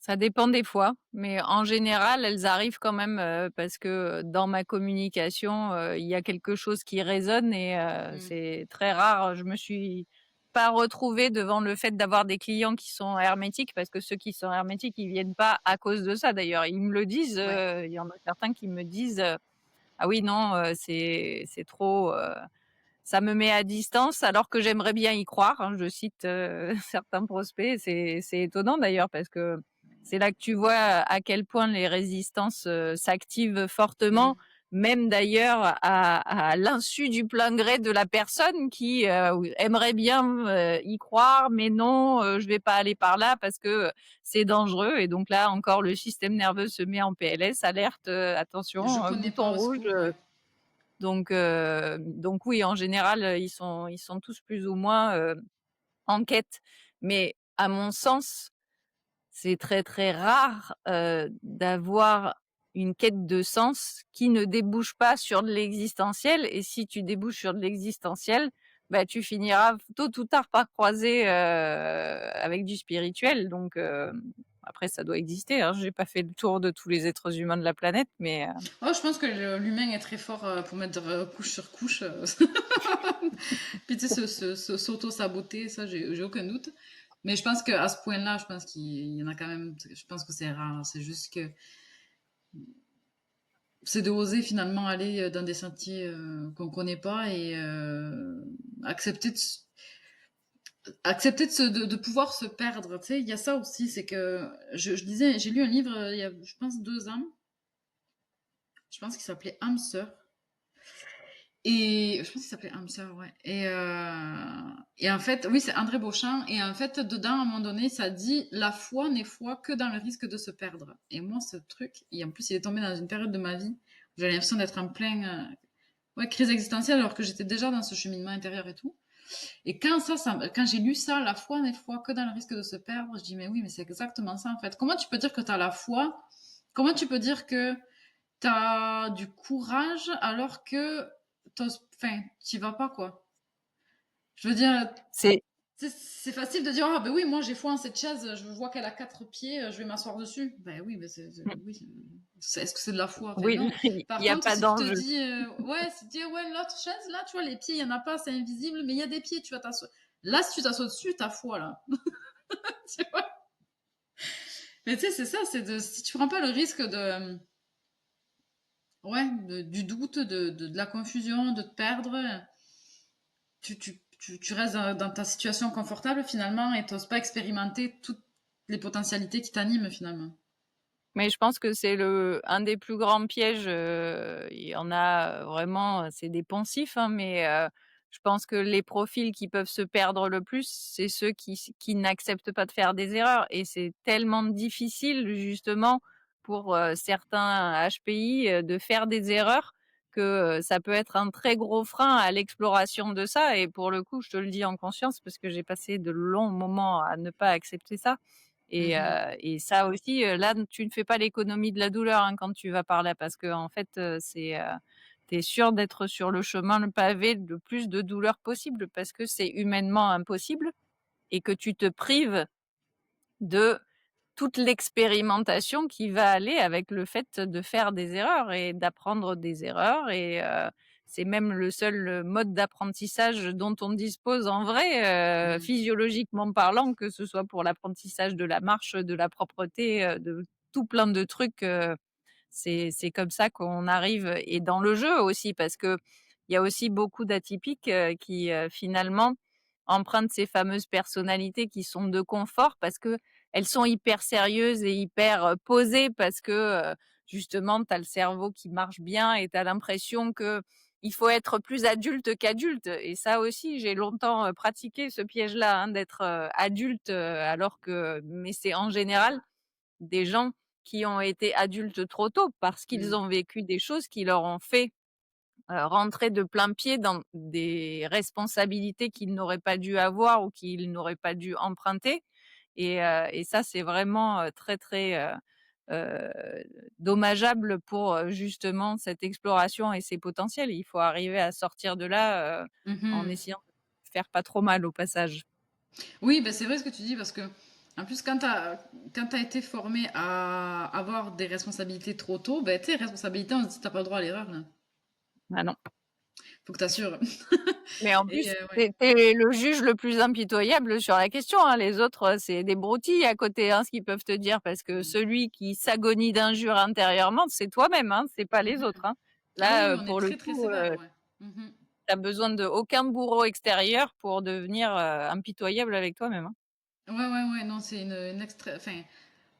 Ça dépend des fois, mais en général, elles arrivent quand même parce que dans ma communication, il y a quelque chose qui résonne et Mm. c'est très rare. Je me suis pas retrouvée devant le fait d'avoir des clients qui sont hermétiques parce que ceux qui sont hermétiques, ils viennent pas à cause de ça d'ailleurs. Ils me le disent, Ouais. il y en a certains qui me disent ah oui non, c'est trop ça me met à distance alors que j'aimerais bien y croire, hein. Je cite certains prospects, c'est étonnant d'ailleurs parce que c'est là que tu vois à quel point les résistances s'activent fortement, Mm. même d'ailleurs à l'insu du plein gré de la personne qui aimerait bien y croire, mais non, je vais pas aller par là parce que c'est dangereux. Et donc là encore, le système nerveux se met en PLS, alerte, Je attention, connais bouton pas, au rouge. secours, ouais. Donc oui, en général, ils sont tous plus ou moins en quête. Mais à mon sens, c'est très très rare d'avoir une quête de sens qui ne débouche pas sur de l'existentiel. Et si tu débouches sur de l'existentiel, bah, tu finiras tôt ou tard par croiser avec du spirituel. Donc après, ça doit exister. Hein. J'ai pas fait le tour de tous les êtres humains de la planète, mais Oh, je pense que l'humain est très fort pour mettre couche sur couche. Puis tu sais, s'auto-saboter, ça, j'ai aucun doute. Mais je pense qu'à ce point-là, je pense qu'il y en a quand même. Je pense que c'est rare. C'est juste que c'est de oser finalement aller dans des sentiers qu'on connaît pas et accepter de pouvoir se perdre. Tu sais, il y a ça aussi, c'est que je disais, j'ai lu un livre il y a, je pense, 2 ans. Je pense qu'il s'appelait âme sœur. Et je pense qu'il s'appelait âme sœur, ouais. Et en fait, oui, c'est André Beauchamp. Et en fait, dedans, à un moment donné, ça dit la foi n'est foi que dans le risque de se perdre. Et moi, ce truc, et en plus, il est tombé dans une période de ma vie où j'avais l'impression d'être en plein ouais, crise existentielle alors que j'étais déjà dans ce cheminement intérieur et tout. Et quand j'ai lu ça, la foi n'est foi que dans le risque de se perdre, je dis mais oui, mais c'est exactement ça en fait. Comment tu peux dire que tu as la foi? Comment tu peux dire que tu as du courage alors que enfin, tu vas pas quoi? Je veux dire, c'est c'est facile de dire ah ben oui, moi j'ai foi en cette chaise, je vois qu'elle a 4 pieds, je vais m'asseoir dessus. Ben oui, mais oui, est-ce que c'est de la foi? Enfin oui, non. il Par n'y a contre, pas si tu te d'enjeu. dis ouais, si tu dis ouais l'autre chaise là, tu vois les pieds, il y en a pas, c'est invisible, mais il y a des pieds, tu vas t'asseoir. Là, si tu t'assois dessus, t'as foi là. Tu vois. Mais tu sais, c'est ça, c'est de si tu prends pas le risque de ouais, du doute, de la confusion, de te perdre, tu restes dans ta situation confortable finalement et t'oses pas expérimenter toutes les potentialités qui t'animent finalement. Mais je pense que c'est un des plus grands pièges. Il y en a vraiment, c'est des poncifs, hein, mais je pense que les profils qui peuvent se perdre le plus, c'est ceux qui n'acceptent pas de faire des erreurs. Et c'est tellement difficile justement pour certains HPI de faire des erreurs que ça peut être un très gros frein à l'exploration de ça. Et pour le coup, je te le dis en conscience parce que j'ai passé de longs moments à ne pas accepter ça. Mhm. Et ça aussi, là, tu ne fais pas l'économie de la douleur hein, quand tu vas par là, parce que en fait, t'es sûr d'être sur le chemin, le pavé, le plus de douleur possible, parce que c'est humainement impossible et que tu te prives de toute l'expérimentation qui va aller avec le fait de faire des erreurs et d'apprendre des erreurs. Et c'est même le seul mode d'apprentissage dont on dispose en vrai, Mhm. physiologiquement parlant, que ce soit pour l'apprentissage de la marche, de la propreté, de tout plein de trucs. C'est comme ça qu'on arrive. Et dans le jeu aussi, parce que il y a aussi beaucoup d'atypiques qui finalement empruntent ces fameuses personnalités qui sont de confort parce que elles sont hyper sérieuses et hyper posées parce que justement tu as le cerveau qui marche bien et tu as l'impression que il faut être plus adulte qu'adulte. Et ça aussi, j'ai longtemps pratiqué ce piège-là hein, d'être adulte alors que mais c'est en général des gens qui ont été adultes trop tôt parce qu'ils Mhm. ont vécu des choses qui leur ont fait rentrer de plein pied dans des responsabilités qu'ils n'auraient pas dû avoir ou qu'ils n'auraient pas dû emprunter. Et ça, c'est vraiment très, très euh, dommageable pour justement cette exploration et ses potentiels. Il faut arriver à sortir de là en Mhm. essayant de faire pas trop mal au passage. Oui, ben c'est vrai ce que tu dis parce que en plus quand t'as été formé à avoir des responsabilités trop tôt, ben tes responsabilités on se dit t'as pas le droit à l'erreur là. Ah non. Faut que t'assures. Mais en Et plus, ouais. t'es le juge le plus impitoyable sur la question, hein. Les autres, c'est des broutilles à côté, hein, ce qu'ils peuvent te dire, parce que Mhm. celui qui s'agonie d'injures intérieurement, c'est toi-même, hein, c'est pas les autres, Mhm. hein. Ah oui, Là, oui, on est pour le très très coup, sévère, ouais. Mhm. t'as besoin de aucun bourreau extérieur pour devenir impitoyable avec toi-même, hein. Ouais, ouais, ouais, non, c'est enfin,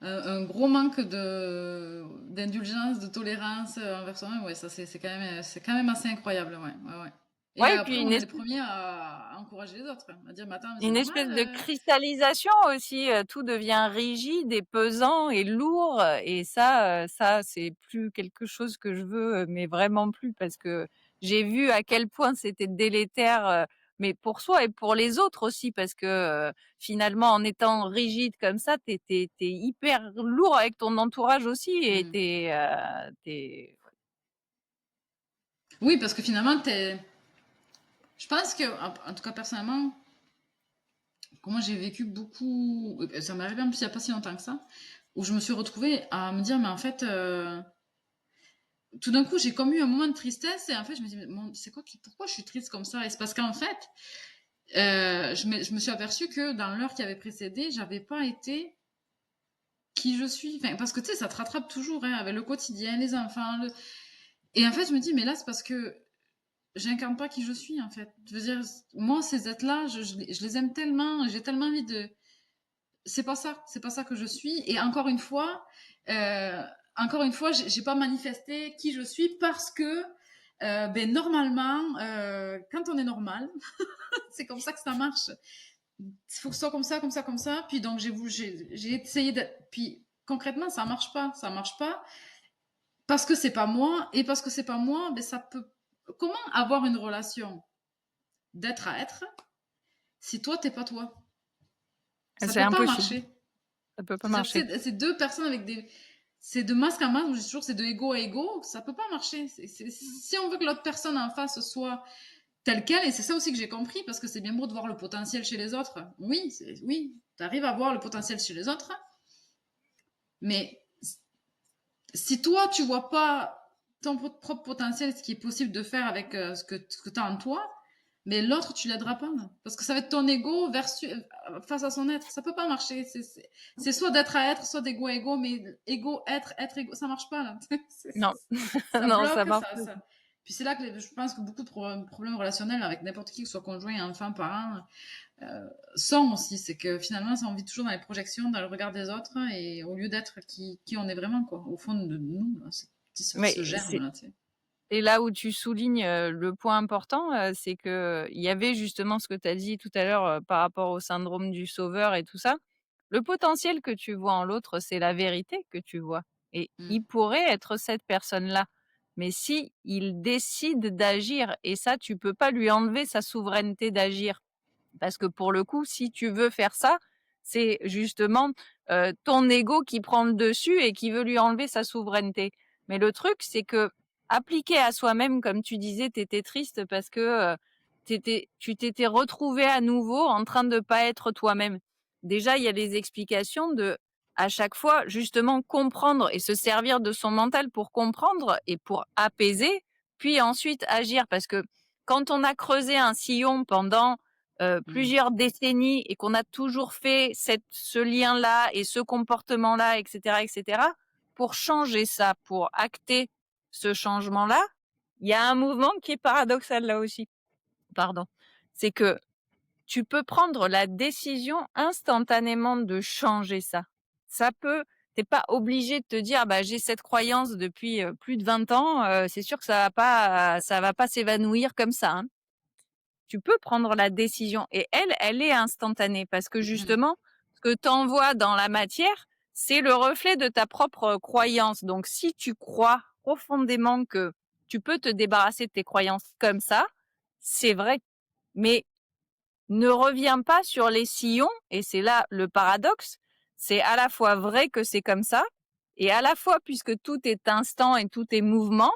un gros manque d'indulgence, de tolérance envers soi-même. Ouais, ça, c'est quand même assez incroyable, ouais, ouais, ouais. Et Ouais, et après, puis on est les premiers à encourager les autres, à dire, mais attends, mais c'est une normal. espèce de cristallisation aussi, tout devient rigide et pesant et lourd. Et ça, c'est plus quelque chose que je veux, mais vraiment plus, parce que j'ai vu à quel point c'était délétère, mais pour soi et pour les autres aussi, parce que finalement, en étant rigide comme ça, t'es hyper lourd avec ton entourage aussi, et Mm. t'es... Oui, parce que finalement, je pense que, en tout cas personnellement, moi j'ai vécu beaucoup, ça m'est arrivé en plus il n'y a pas si longtemps que ça, où je me suis retrouvée à me dire, mais en fait, tout d'un coup, j'ai comme eu un moment de tristesse et en fait, je me dis, mais c'est quoi pourquoi je suis triste comme ça? Et c'est parce qu'en fait, je me suis aperçue que dans l'heure qui avait précédé, j'avais pas été qui je suis. Enfin, parce que tu sais, ça te rattrape toujours, hein, avec le quotidien, les enfants. Et en fait, je me dis, mais là, c'est parce que j'incarne pas qui je suis, en fait. Je veux dire, moi, ces êtres-là, je les aime tellement, j'ai tellement envie de. C'est pas ça que je suis. Et euh, encore une fois, j'ai pas manifesté qui je suis parce que, ben, normalement, quand on est normal, c'est comme ça que ça marche. Il faut que ce soit comme ça, comme ça, comme ça. Puis donc, j'ai essayé de. Puis concrètement, ça marche pas. Ça marche pas parce que c'est pas moi. Et parce que c'est pas moi, ben, ça peut. Comment avoir une relation d'être à être si toi, t'es pas toi? Ça C'est peut pas impossible. marcher. Ça peut pas marcher. C'est deux personnes avec des. C'est de masque à masque, je dis toujours, c'est de ego à ego, ça peut pas marcher. Si on veut que l'autre personne en face soit telle quelle, et c'est ça aussi que j'ai compris, parce que c'est bien beau de voir le potentiel chez les autres. Oui, oui, tu arrives à voir le potentiel chez les autres, mais si toi, tu vois pas ton propre potentiel, ce qui est possible de faire avec ce que tu as en toi, mais l'autre, tu l'aideras pas. Parce que ça va être ton ego face à son être. Ça peut pas marcher. C'est soit d'être à être, soit d'ego à ego, mais ego, être ego, ça marche pas, là. Non, Ça non, bloque, ça marche pas. ça. Puis c'est là que je pense que beaucoup de problèmes relationnels avec n'importe qui, que ce soit conjoint, enfant, parent, sont aussi. C'est que finalement, ça on vit toujours dans les projections, dans le regard des autres, et au lieu d'être qui on est vraiment, quoi. Au fond de nous, là, Mais ce germe-là, tu sais. et là où tu soulignes le point important, c'est que il y avait justement ce que tu as dit tout à l'heure, par rapport au syndrome du sauveur et tout ça. Le potentiel que tu vois en l'autre, c'est la vérité que tu vois, et Mm. il pourrait être cette personne-là. Mais si il décide d'agir, et ça, tu peux pas lui enlever sa souveraineté d'agir. Parce que pour le coup, si tu veux faire ça, c'est justement ton ego qui prend le dessus et qui veut lui enlever sa souveraineté. Mais le truc, c'est que appliqué à soi-même, comme tu disais, t'étais triste parce que tu t'étais retrouvé à nouveau en train de pas être toi-même. Déjà, il y a des explications de à chaque fois justement comprendre et se servir de son mental pour comprendre et pour apaiser, puis ensuite agir. Parce que quand on a creusé un sillon pendant Mm. plusieurs décennies et qu'on a toujours fait ce lien-là et ce comportement-là, etc., etc., pour changer ça, pour acter ce changement-là, il y a un mouvement qui est paradoxal là aussi. Pardon. C'est que tu peux prendre la décision instantanément de changer ça. Ça peut, t'es pas obligé de te dire, bah, j'ai cette croyance depuis plus de 20 ans, c'est sûr que ça va pas s'évanouir comme ça, hein. Tu peux prendre la décision, et elle est instantanée parce que Mhm. justement, ce que tu envoies dans la matière, c'est le reflet de ta propre croyance. Donc, si tu crois profondément que tu peux te débarrasser de tes croyances comme ça, c'est vrai. Mais ne reviens pas sur les sillons, et c'est là le paradoxe. C'est à la fois vrai que c'est comme ça, et à la fois, puisque tout est instant et tout est mouvement,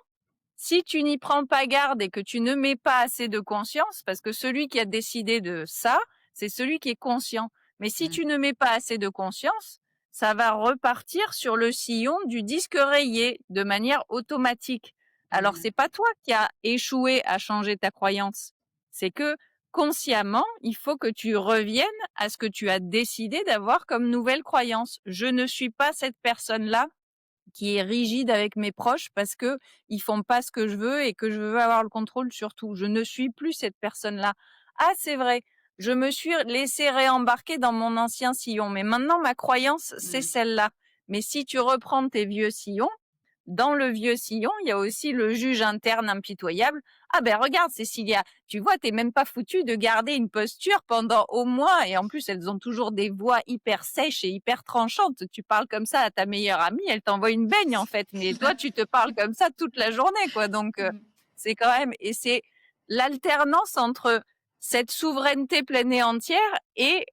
si tu n'y prends pas garde et que tu ne mets pas assez de conscience, parce que celui qui a décidé de ça, c'est celui qui est conscient. Mais si Mm. tu ne mets pas assez de conscience, ça va repartir sur le sillon du disque rayé de manière automatique. Alors, Mhm. c'est pas toi qui as échoué à changer ta croyance. C'est que consciemment, il faut que tu reviennes à ce que tu as décidé d'avoir comme nouvelle croyance. Je ne suis pas cette personne-là qui est rigide avec mes proches parce que ils font pas ce que je veux et que je veux avoir le contrôle sur tout. Je ne suis plus cette personne-là. Ah, c'est vrai. Je me suis laissée réembarquer dans mon ancien sillon, mais maintenant ma croyance, c'est Mm. celle-là. Mais si tu reprends tes vieux sillons, dans le vieux sillon, il y a aussi le juge interne impitoyable. Ah ben regarde Cécilia, tu vois, t'es même pas foutue de garder une posture pendant au moins, et en plus elles ont toujours des voix hyper sèches et hyper tranchantes. Tu parles comme ça à ta meilleure amie, elle t'envoie une baigne en fait, mais toi tu te parles comme ça toute la journée, quoi. Donc Mm. C'est quand même, et c'est l'alternance entre cette souveraineté pleine et entière et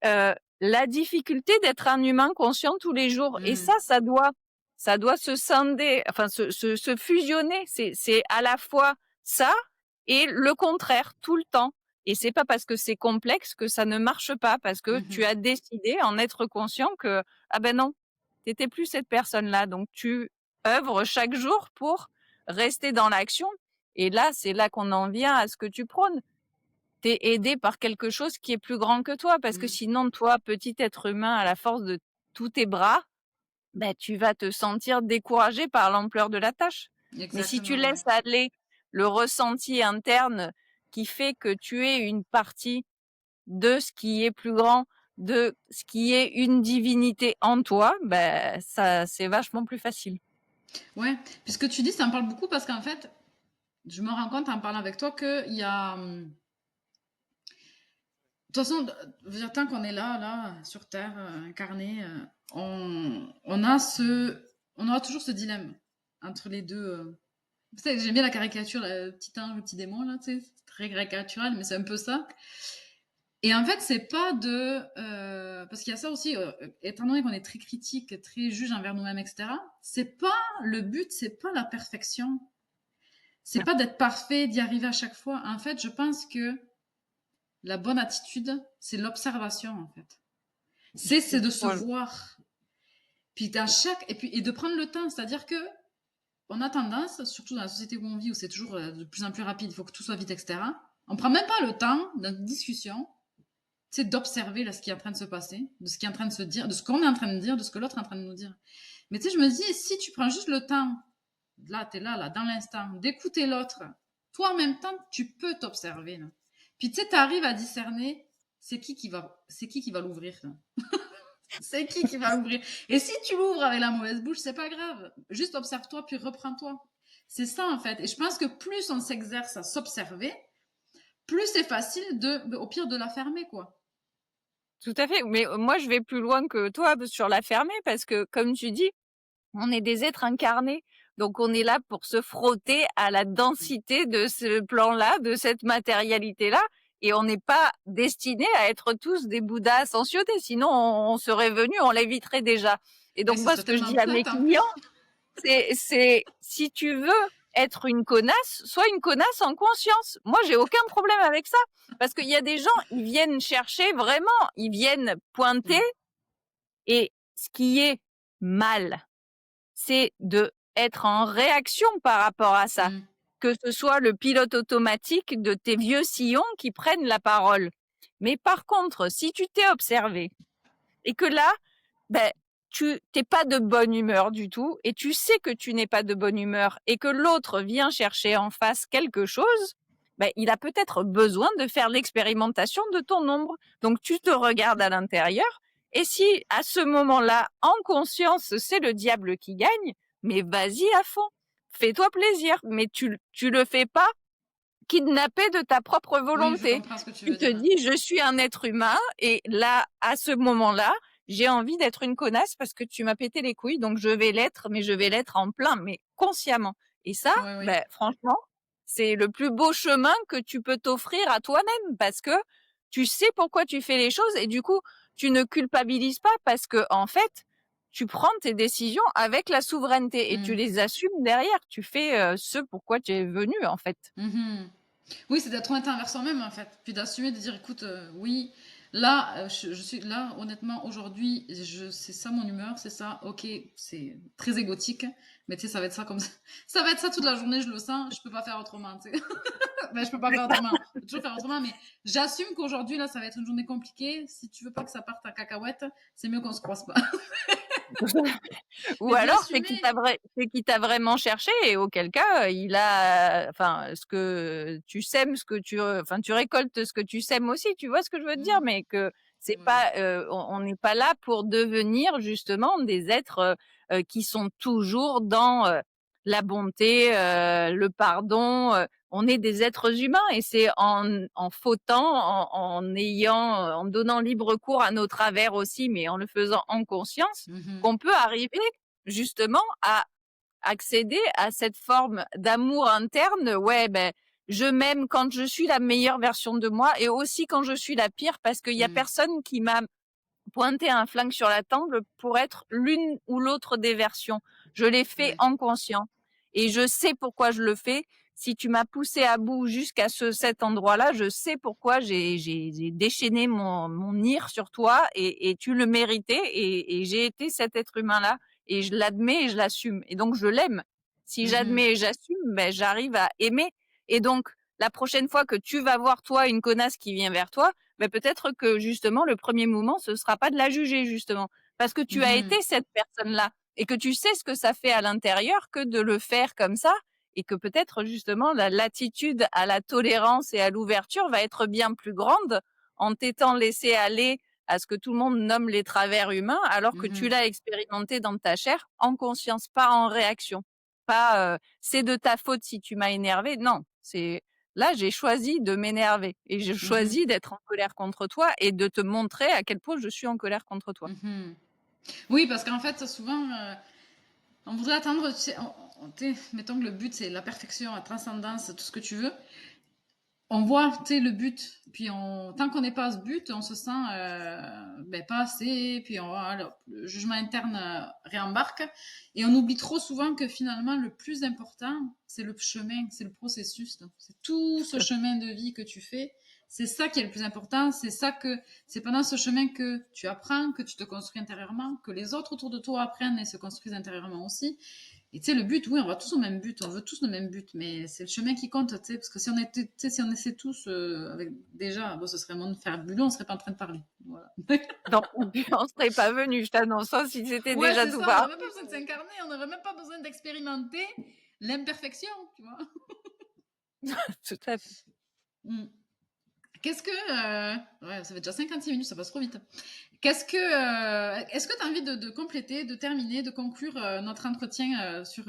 la difficulté d'être un humain conscient tous les jours. Et Mmh. ça doit se scinder, enfin se fusionner. C'est à la fois ça et le contraire tout le temps. Et c'est pas parce que c'est complexe que ça ne marche pas, parce que tu Mmh. as décidé en être conscient que ah ben non, t'étais plus cette personne-là. Donc tu œuvres chaque jour pour rester dans l'action. Et là, c'est là qu'on en vient à ce que tu prônes. T'es aidé par quelque chose qui est plus grand que toi, parce que Mmh. sinon, toi, petit être humain, à la force de tous tes bras, ben, tu vas te sentir découragé par l'ampleur de la tâche. Mais si tu Exactement, ouais. laisses aller le ressenti interne qui fait que tu es une partie de ce qui est plus grand, de ce qui est une divinité en toi, ben, ça, c'est vachement plus facile. Ouais, puisque tu dis, ça me parle beaucoup parce qu'en fait, je me rends compte en parlant avec toi qu'il y a, de toute façon, je veux dire, tant qu'on est là, sur Terre, incarné, on aura toujours ce dilemme entre les deux. Tu sais, j'aime bien la caricature, le petit ange, le petit démon, là, tu sais, c'est très caricatural, mais c'est un peu ça. Et en fait, c'est pas parce qu'il y a ça aussi, étant donné qu'on est très critique, très juge envers nous-mêmes, etc., le but, c'est pas la perfection. C'est pas d'être parfait, d'y arriver à chaque fois. En fait, je pense que la bonne attitude, c'est l'observation, en fait. C'est de se voir. Puis et de prendre le temps. C'est-à-dire que on a tendance, surtout dans la société où on vit, où c'est toujours de plus en plus rapide, il faut que tout soit vite, etc. On prend même pas le temps d'une discussion, c'est d'observer là ce qui est en train de se passer, de ce qui est en train de se dire, de ce qu'on est en train de dire, de ce que l'autre est en train de nous dire. Mais tu sais, je me dis, si tu prends juste le temps, là, t'es là, dans l'instant, d'écouter l'autre, toi en même temps, tu peux t'observer, là. Puis tu sais, t'arrives à discerner, c'est qui va l'ouvrir, là. C'est qui va l'ouvrir. Et si tu l'ouvres avec la mauvaise bouche, c'est pas grave. Juste observe-toi, puis reprends-toi. C'est ça, en fait. Et je pense que plus on s'exerce à s'observer, plus c'est facile au pire, de la fermer, quoi. Tout à fait. Mais moi, je vais plus loin que toi sur la fermer, parce que, comme tu dis, on est des êtres incarnés. Donc, on est là pour se frotter à la densité de ce plan-là, de cette matérialité-là. Et on n'est pas destiné à être tous des Bouddhas ascensionnés. Sinon, on serait venu, on l'éviterait déjà. Et Mais donc, ce moi, serait ce que je tellement dis à mes plate, en plus. clients, c'est si tu veux être une connasse, sois une connasse en conscience. Moi, j'ai aucun problème avec ça. Parce qu'il y a des gens, ils viennent chercher vraiment, ils viennent pointer. Mm. Et ce qui est mal, c'est de être en réaction par rapport à ça. Mm. Que ce soit le pilote automatique de tes vieux sillons qui prennent la parole. Mais par contre, si tu t'es observé et que là, ben, tu t'es pas de bonne humeur du tout, et tu sais que tu n'es pas de bonne humeur, et que l'autre vient chercher en face quelque chose, ben, il a peut-être besoin de faire l'expérimentation de ton ombre. Donc tu te regardes à l'intérieur, et si à ce moment-là, en conscience, c'est le diable qui gagne, mais vas-y à fond, fais-toi plaisir, mais tu le fais pas kidnappé de ta propre Oui, je volonté. comprends ce que tu Tu veux te dire. dis, je suis un être humain, et là, à ce moment-là, j'ai envie d'être une connasse parce que tu m'as pété les couilles, donc je vais l'être, mais je vais l'être en plein, mais consciemment. Et ça, Oui, oui. ben, franchement, c'est le plus beau chemin que tu peux t'offrir à toi-même, parce que tu sais pourquoi tu fais les choses, et du coup, tu ne culpabilises pas, parce que, en fait, tu prends tes décisions avec la souveraineté et tu Mm. les assumes derrière. Tu fais ce pourquoi tu es venu, en fait. Mhm. Oui, c'est d'être honnête envers soi-même, en fait. Puis d'assumer, de dire, écoute, oui, là, je suis là, honnêtement, aujourd'hui, c'est ça mon humeur, c'est ça, ok, c'est très égotique, mais tu sais, ça va être ça comme ça. Ça va être ça toute la journée, je le sens, je peux pas faire autrement, tu sais. Ben, je peux pas faire autrement. Je peux toujours faire autrement, mais j'assume qu'aujourd'hui, là, ça va être une journée compliquée. Si tu veux pas que ça parte à cacahuète, c'est mieux qu'on se croise pas. Ou Mais alors d'assumer. c'est qu'il t'a vraiment cherché, et auquel cas, il a enfin ce que tu sèmes, ce que enfin tu récoltes ce que tu sèmes aussi, tu vois ce que je veux te dire? Mm. Mais que c'est Ouais. pas, on n'est pas là pour devenir justement des êtres, qui sont toujours dans, la bonté, le pardon, on est des êtres humains, et c'est en fautant, en donnant libre cours à nos travers aussi, mais en le faisant en conscience, Mhm. qu'on peut arriver justement accéder à cette forme d'amour interne. Ouais, ben, je m'aime quand je suis la meilleure version de moi et aussi quand je suis la pire parce qu'il y a personne qui m'a pointé un flingue sur la temple pour être l'une ou l'autre des versions. Je l'ai fait en conscient et je sais pourquoi je le fais. Si tu m'as poussé à bout jusqu'à cet endroit-là, je sais pourquoi j'ai déchaîné mon ire sur toi et tu le méritais et j'ai été cet être humain-là et je l'admets et je l'assume. Et donc, je l'aime. Si j'admets et j'assume, ben, j'arrive à aimer. Et donc, la prochaine fois que tu vas voir, toi, une connasse qui vient vers toi, ben, peut-être que justement, le premier mouvement, ce sera pas de la juger, justement. Parce que tu as été cette personne-là et que tu sais ce que ça fait à l'intérieur que de le faire comme ça et que peut-être justement l'attitude à la tolérance et à l'ouverture va être bien plus grande en t'étant laissé aller à ce que tout le monde nomme les travers humains, alors que tu l'as expérimenté dans ta chair en conscience, pas en réaction. Pas c'est de ta faute si tu m'as énervé. Non, c'est là j'ai choisi de m'énerver et j'ai choisi d'être en colère contre toi et de te montrer à quel point je suis en colère contre toi. Oui, parce qu'en fait, souvent, on voudrait atteindre, tu sais, mettons que le but c'est la perfection, la transcendance, tout ce que tu veux. On voit, tu sais, le but, puis tant qu'on n'est pas à ce but, on se sent pas assez, puis le jugement interne réembarque, et on oublie trop souvent que finalement le plus important, c'est le chemin, c'est le processus, c'est tout ce chemin de vie que tu fais, c'est ça qui est le plus important, c'est pendant ce chemin que tu apprends, que tu te construis intérieurement, que les autres autour de toi apprennent et se construisent intérieurement aussi. Et tu sais, le but, oui, on va tous au même but, on veut tous le même but, mais c'est le chemin qui compte, tu sais, parce que si on était, tu sais, si on essaie tous, déjà, bon, ce serait moins de faire bulot, on serait pas en train de parler. Voilà. Donc, on serait pas venu, je t'annonce, si c'était Ouais, déjà c'est tout ça, on par. n'aurait même pas besoin de s'incarner, on n'aurait même pas besoin d'expérimenter l'imperfection, tu vois. Tout à fait. Qu'est-ce que, ouais, ça fait déjà 56 minutes, ça passe trop vite. Est-ce que tu as envie de compléter, de terminer, de conclure notre entretien sur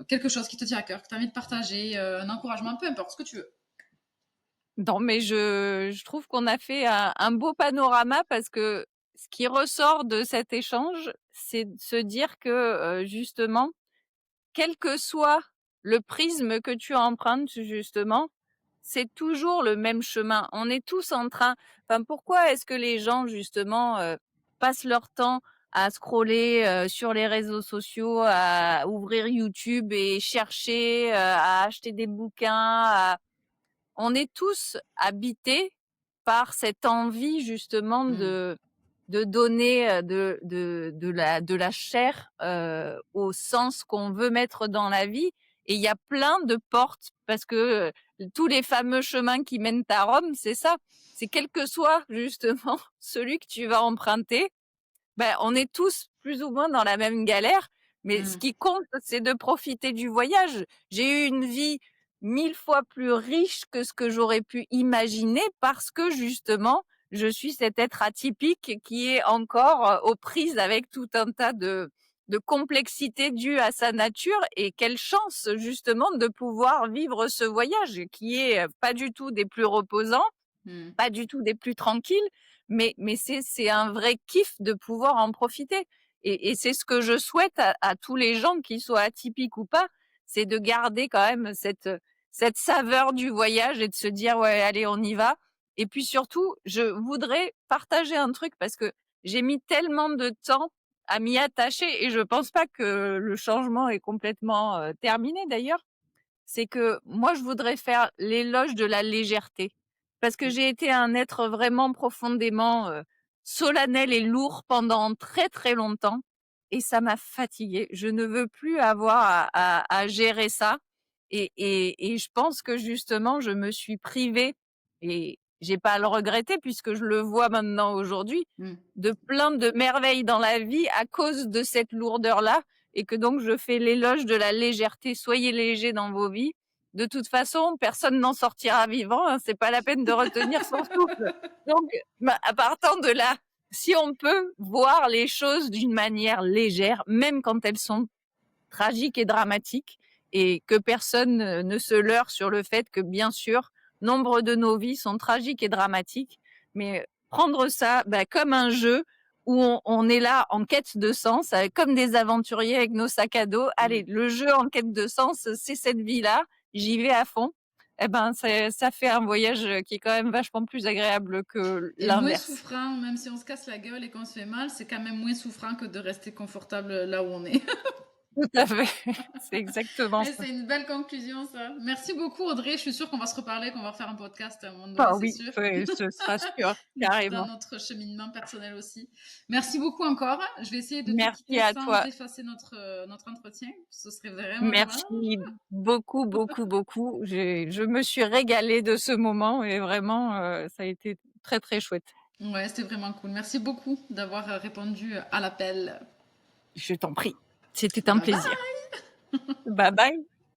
quelque chose qui te tient à cœur, que tu as envie de partager, un encouragement, peu importe, ce que tu veux. Non, mais je trouve qu'on a fait un beau panorama parce que ce qui ressort de cet échange, c'est de se dire que justement, quel que soit le prisme que tu empruntes, justement, c'est toujours le même chemin. On est tous en train. Enfin, pourquoi est-ce que les gens, justement, passent leur temps à scroller sur les réseaux sociaux, à ouvrir YouTube et chercher, à acheter des bouquins, on est tous habités par cette envie justement de donner de la chair au sens qu'on veut mettre dans la vie. Et il y a plein de portes parce que tous les fameux chemins qui mènent à Rome, c'est ça. C'est quel que soit justement celui que tu vas emprunter, ben, on est tous plus ou moins dans la même galère. Mais ce qui compte, c'est de profiter du voyage. J'ai eu une vie 1000 fois plus riche que ce que j'aurais pu imaginer parce que justement, je suis cet être atypique qui est encore aux prises avec tout un tas de complexité due à sa nature et quelle chance justement de pouvoir vivre ce voyage qui est pas du tout des plus reposants, pas du tout des plus tranquilles, mais c'est un vrai kiff de pouvoir en profiter. Et c'est ce que je souhaite à tous les gens, qu'ils soient atypiques ou pas, c'est de garder quand même cette saveur du voyage et de se dire ouais allez on y va. Et puis surtout, je voudrais partager un truc parce que j'ai mis tellement de temps à m'y attacher et je pense pas que le changement est complètement terminé d'ailleurs. C'est que moi je voudrais faire l'éloge de la légèreté parce que j'ai été un être vraiment profondément solennel et lourd pendant très très longtemps et ça m'a fatiguée. Je ne veux plus avoir à gérer ça et je pense que justement je me suis privée et j'ai pas à le regretter puisque je le vois maintenant aujourd'hui de plein de merveilles dans la vie à cause de cette lourdeur-là et que donc je fais l'éloge de la légèreté. Soyez légers dans vos vies. De toute façon, personne n'en sortira vivant. Hein, c'est pas la peine de retenir son souffle. Donc, à partant de là, si on peut voir les choses d'une manière légère, même quand elles sont tragiques et dramatiques, et que personne ne se leurre sur le fait que, bien sûr, nombre de nos vies sont tragiques et dramatiques, mais prendre ça comme un jeu où on est là en quête de sens, comme des aventuriers avec nos sacs à dos. Allez, le jeu en quête de sens, c'est cette vie-là, j'y vais à fond. Eh ben, ça fait un voyage qui est quand même vachement plus agréable que Et moins l'inverse. souffrant, même si on se casse la gueule et qu'on se fait mal, c'est quand même moins souffrant que de rester confortable là où on est. Tout à fait, c'est exactement Et ça. c'est une belle conclusion, ça. Merci beaucoup, Audrey. Je suis sûre qu'on va se reparler, qu'on va refaire un podcast à un moment donné, Ah c'est oui, sûr. ce sera sûr, Dans carrément. notre cheminement personnel aussi. Merci beaucoup encore. Je vais essayer de te Merci quitter à sans toi. effacer notre entretien. Ce serait vraiment dommage. Merci beaucoup, beaucoup, beaucoup. Je me suis régalée de ce moment et vraiment, ça a été très, très chouette. Ouais, c'était vraiment cool. Merci beaucoup d'avoir répondu à l'appel. Je t'en prie. C'était un Bye bye! plaisir. Bye bye.